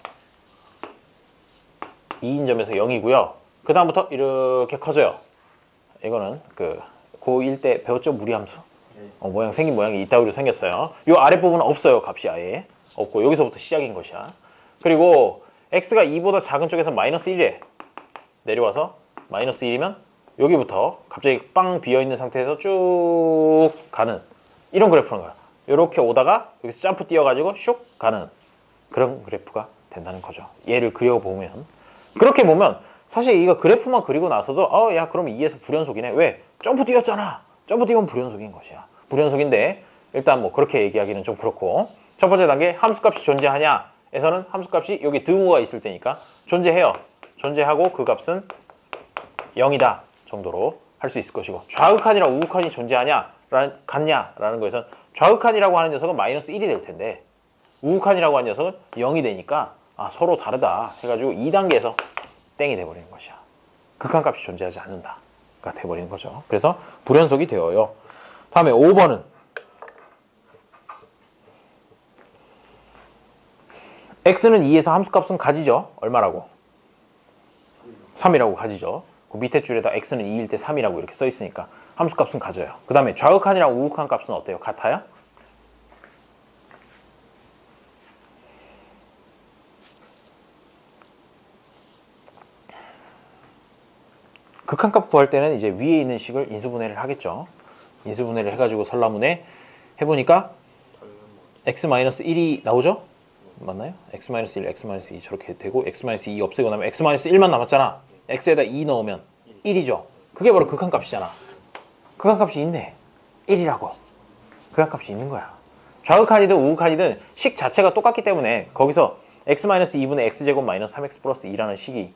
2인 점에서 0이고요. 그 다음부터 이렇게 커져요. 이거는 그 고1 때 배웠죠? 무리함수? 생긴 모양이 이따위로 생겼어요. 이 아랫부분은 없어요. 값이 아예 없고 여기서부터 시작인 것이야. 그리고 x가 2보다 작은 쪽에서 마이너스 1에 내려와서 마이너스 1이면 여기부터 갑자기 빵 비어있는 상태에서 쭉 가는 이런 그래프는 거야. 이렇게 오다가 여기서 점프 뛰어가지고 슉 가는 그런 그래프가 된다는 거죠. 얘를 그려보면 그렇게 보면 사실 이거 그래프만 그리고 나서도 야 그럼 2에서 불연속이네. 왜? 점프 뛰었잖아. 점프 뛰면 불연속인 것이야. 불연속인데 일단 뭐 그렇게 얘기하기는 좀 그렇고 첫 번째 단계 함수값이 존재하냐 에서는 함수값이 여기 등호가 있을 때니까 존재해요. 존재하고 그 값은 0이다 정도로 할 수 있을 것이고 좌극한이랑 우극한이 같냐라는 거에서는 좌극한이라고 하는 녀석은 마이너스 1이 될 텐데 우극한이라고 하는 녀석은 0이 되니까 서로 다르다 해가지고 2단계에서 땡이 돼버리는 것이야. 극한값이 존재하지 않는다가 돼버리는 거죠. 그래서 불연속이 되어요. 다음에 5번은 x는 2에서 함수값은 가지죠. 얼마라고? 3이라고 가지죠. 그 밑에 줄에다 x는 2일 때 3이라고 이렇게 써 있으니까 함수값은 가져요. 그 다음에 좌극한이랑 우극한 값은 어때요? 같아요? 극한값 구할 때는 이제 위에 있는 식을 인수분해를 하겠죠. 인수분해를 해가지고 설라문에 해보니까 x-1이 나오죠? 맞나요? x-1, x-2 저렇게 되고 x-2 없애고 나면 x-1만 남았잖아. x에다 2 넣으면 1이죠. 그게 바로 극한값이잖아. 극한값이 있네. 1이라고. 극한값이 있는 거야. 좌극한이든 우극한이든 식 자체가 똑같기 때문에 거기서 x-2분의 x제곱 마이너스 3x 플러스 2라는 식이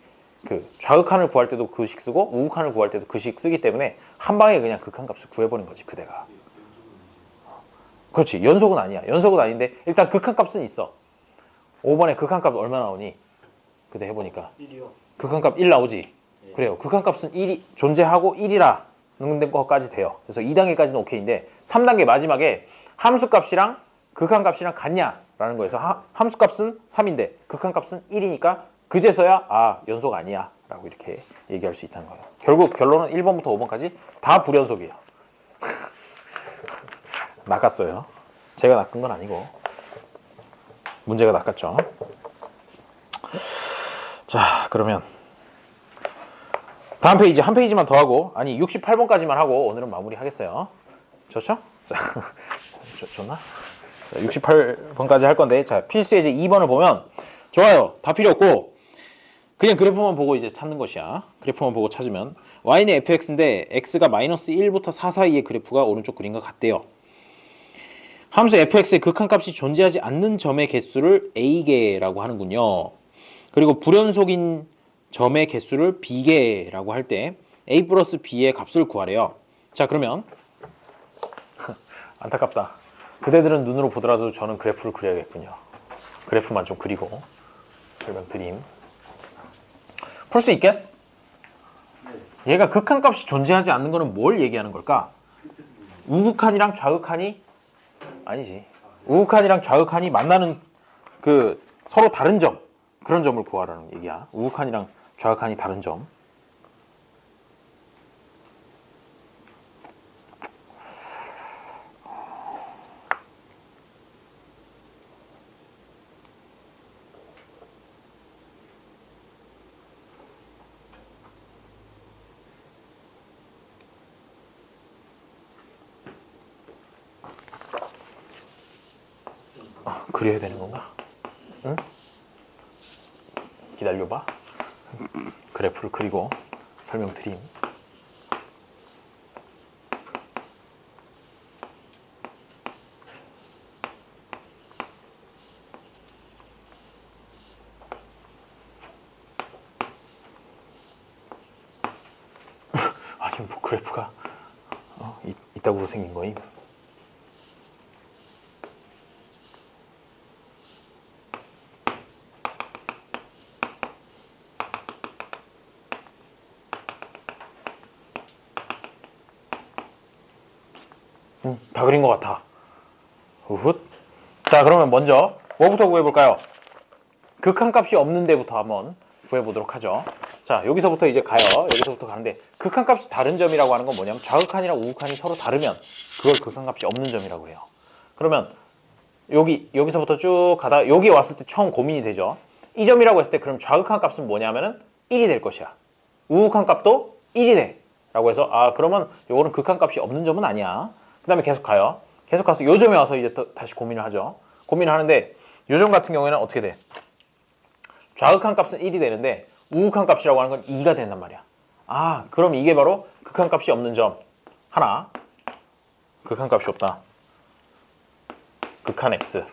그 좌극한을 구할 때도 그 식 쓰고 우극한을 구할 때도 그 식 쓰기 때문에 한 방에 그냥 극한값을 구해버린 거지 그대가. 그렇지. 연속은 아니야. 연속은 아닌데 일단 극한값은 있어. 5번에 극한값 얼마 나오니? 그때 해보니까 1이요. 극한값 1 나오지. 그래요. 극한값은 1이 존재하고 1이라는 것까지 돼요. 그래서 2단계까지는 오케이인데 3단계 마지막에 함수값이랑 극한값이랑 같냐라는 거에서 함수값은 3인데 극한값은 1이니까 그제서야 연속 아니야 라고 이렇게 얘기할 수 있다는 거예요. 결국 결론은 1번부터 5번까지 다 불연속이에요. 낚았어요. 제가 낚은 건 아니고 문제가 낚았죠. 자, 그러면 다음 페이지 한 페이지만 더 하고 68번까지만 하고 오늘은 마무리 하겠어요. 좋죠? 자, 좋나? 자, 68번까지 할 건데, 자, 필수 예제 2번을 보면, 좋아요. 다 필요 없고, 그냥 그래프만 보고 이제 찾는 것이야. 그래프만 보고 찾으면, y는 fx인데, x가 마이너스 1부터 4 사이의 그래프가 오른쪽 그림과 같대요. 함수 fx의 극한값이 존재하지 않는 점의 개수를 a개라고 하는군요. 그리고 불연속인 점의 개수를 b개라고 할 때, a 플러스 b의 값을 구하래요. 자, 그러면, 안타깝다. 그대들은 눈으로 보더라도 저는 그래프를 그려야겠군요. 그래프만 좀 그리고 설명드림. 풀 수 있겠어? 얘가 극한값이 존재하지 않는 거는 뭘 얘기하는 걸까? 우극한이랑 좌극한이 아니지. 우극한이랑 좌극한이 만나는 그 서로 다른 점, 그런 점을 구하라는 얘기야. 우극한이랑 좌극한이 다른 점. 그려야 되는 건가? 응? 기다려봐. 그래프를 그리고 설명드림. 아니 뭐 그래프가 있다고 생긴 거임? 다 그린 것 같아. 우훗. 자, 그러면 먼저 뭐부터 구해볼까요? 극한값이 없는 데부터 한번 구해보도록 하죠. 자, 여기서부터 이제 가요. 여기서부터 가는데 극한값이 다른 점이라고 하는 건 뭐냐면 좌극한이랑 우극한이 서로 다르면 그걸 극한값이 없는 점이라고 해요. 그러면 여기서부터 쭉 가다가 여기 왔을 때 처음 고민이 되죠. 이 점이라고 했을 때 그럼 좌극한 값은 뭐냐면은 1이 될 것이야. 우극한 값도 1이 돼. 라고 해서 그러면 요거는 극한 값이 없는 점은 아니야. 그 다음에 계속 가요. 계속 가서 요 점에 와서 이제 또 다시 고민을 하죠. 고민을 하는데 요 점 같은 경우에는 어떻게 돼? 좌극한 값은 1이 되는데 우극한 값이라고 하는 건 2가 된단 말이야. 그럼 이게 바로 극한 값이 없는 점 하나. 극한 값이 없다. 극한 x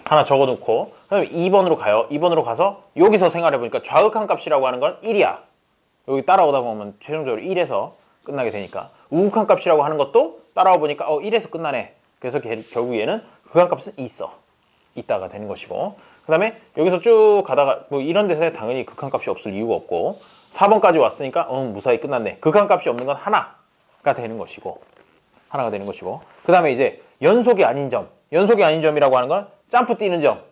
하나 적어놓고 그다음에 2번으로 가요. 2번으로 가서 여기서 생각해보니까 좌극한 값이라고 하는 건 1이야. 여기 따라오다 보면 최종적으로 1에서 끝나게 되니까 우극한 값이라고 하는 것도 따라와 보니까 1에서 끝나네. 그래서 결국 얘는 극한 값은 있다가 되는 것이고 그 다음에 여기서 쭉 가다가 뭐 이런 데서 당연히 극한 값이 없을 이유가 없고 4번까지 왔으니까 무사히 끝났네. 극한 값이 없는 건 하나가 되는 것이고 그 다음에 이제 연속이 아닌 점이라고 하는 건 점프 뛰는 점을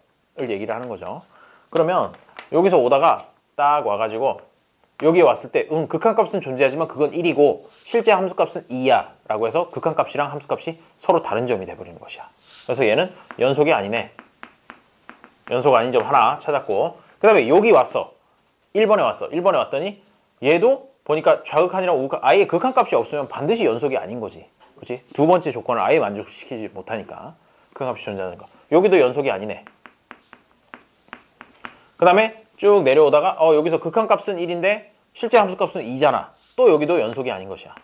얘기를 하는 거죠. 그러면 여기서 오다가 딱 와가지고 여기에 왔을 때 극한값은 존재하지만 그건 1이고 실제 함수값은 2야 라고 해서 극한값이랑 함수값이 서로 다른 점이 돼버리는 것이야. 그래서 얘는 연속이 아니네. 연속 아닌 점 하나 찾았고 그 다음에 여기 왔어. 1번에 왔더니 얘도 보니까 좌극한이랑 우극한 아예 극한값이 없으면 반드시 연속이 아닌 거지. 그렇지? 두 번째 조건을 아예 만족시키지 못하니까 극한값이 존재하는 거. 여기도 연속이 아니네. 그 다음에 쭉 내려오다가 여기서 극한값은 1인데 실제 함수값은 2잖아. 또 여기도 연속이 아닌 것이야.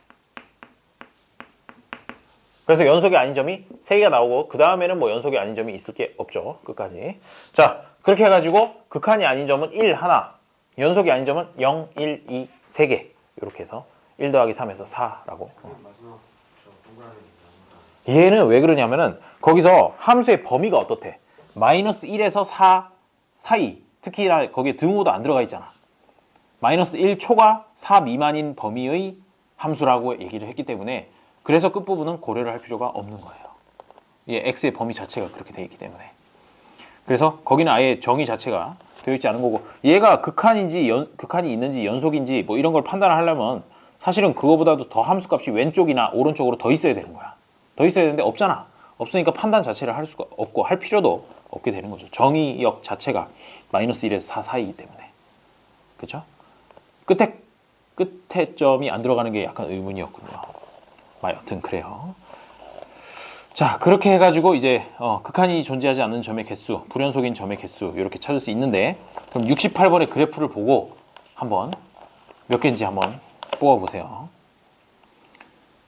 그래서 연속이 아닌 점이 3개가 나오고 그 다음에는 뭐 연속이 아닌 점이 있을 게 없죠. 끝까지. 자, 그렇게 해가지고 극한이 아닌 점은 1 하나, 연속이 아닌 점은 0, 1, 2, 3개 이렇게 해서 1 더하기 3에서 4라고. 얘는 왜 그러냐면은 거기서 함수의 범위가 어떻대? 마이너스 1에서 4 사이, 특히나 거기에 등호도 안 들어가 있잖아. 마이너스 1 초과 4 미만인 범위의 함수라고 얘기를 했기 때문에 그래서 끝부분은 고려를 할 필요가 없는 거예요. 이게 x의 범위 자체가 그렇게 되어 있기 때문에. 그래서 거기는 아예 정의 자체가 되어 있지 않은 거고 얘가 극한인지 극한이 있는지 연속인지 뭐 이런 걸 판단을 하려면 사실은 그거보다도 더 함수값이 왼쪽이나 오른쪽으로 더 있어야 되는 거야. 더 있어야 되는데 없잖아. 없으니까 판단 자체를 할 수가 없고 할 필요도 없게 되는 거죠. 정의역 자체가 마이너스 1에서 4 사이이기 때문에. 그렇죠? 끝에 점이 안 들어가는 게 약간 의문이었군요. 여튼 그래요. 자, 그렇게 해가지고 이제 극한이 존재하지 않는 점의 개수, 불연속인 점의 개수 이렇게 찾을 수 있는데, 그럼 68번의 그래프를 보고 한번 몇 개인지 한번 뽑아보세요.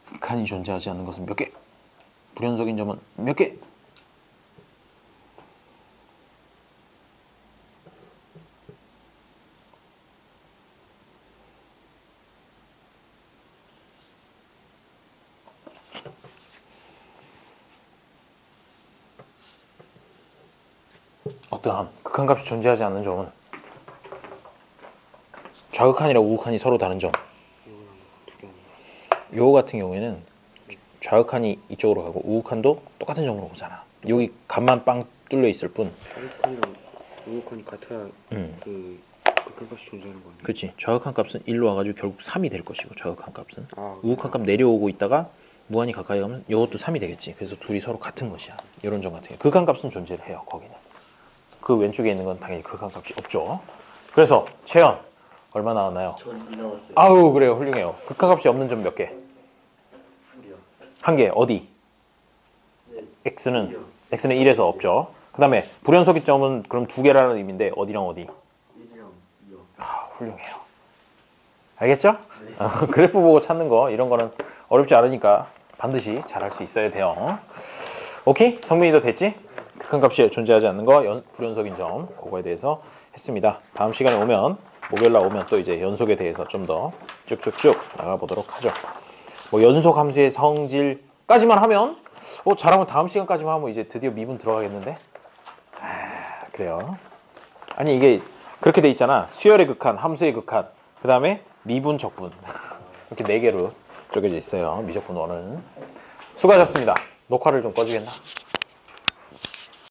극한이 존재하지 않는 것은 몇 개? 불연속인 점은 몇 개? 어떠함? 극한값이 존재하지 않는 점은 좌극한이랑 우극한이 서로 다른 점. 요 같은 경우에는 좌극한이 이쪽으로 가고 우극한도 똑같은 점으로 오잖아. 여기 값만 빵 뚫려 있을 뿐. 좌극한이랑 우극한이 같아야 그 극한값이 존재하는 거 아니야? 그렇지. 좌극한 값은 1로 와가지고 결국 3이 될 것이고, 좌극한 값은 아, 우극한 값 내려오고 있다가 무한히 가까이 가면 이것도 3이 되겠지. 그래서 둘이 서로 같은 것이야. 이런 점 같은 경우 극한 값은 존재를 해요. 거기는. 그 왼쪽에 있는 건 당연히 극한 값이 없죠. 그래서 채연 얼마 나왔나요? 전안 나왔어요. 아우, 그래요. 훌륭해요. 극한 값이 없는 점 몇 개? 우리요. 한 개. 어디? 네. x는 일이요. x는 1에서 없죠. 그 다음에 불연속의 점은 그럼 두 개라는 의미인데 어디랑 어디? 1이랑 2요. 훌륭해요. 알겠죠? 그래프 보고 찾는 거 이런 거는 어렵지 않으니까 반드시 잘할 수 있어야 돼요. 오케이? 성민이도 됐지? 극한값이 존재하지 않는 거, 불연속인 점, 그거에 대해서 했습니다. 다음 시간에 오면, 목요일날 오면 또 이제 연속에 대해서 좀 더 쭉쭉쭉 나가보도록 하죠. 뭐 연속 함수의 성질까지만 하면, 잘하면 다음 시간까지만 하면 이제 드디어 미분 들어가겠는데? 그래요. 아니 이게 그렇게 돼 있잖아. 수열의 극한, 함수의 극한, 그 다음에 미분, 적분 이렇게 4개로 쪼개져 있어요. 미적분 원은. 수고하셨습니다. 녹화를 좀 꺼주겠나?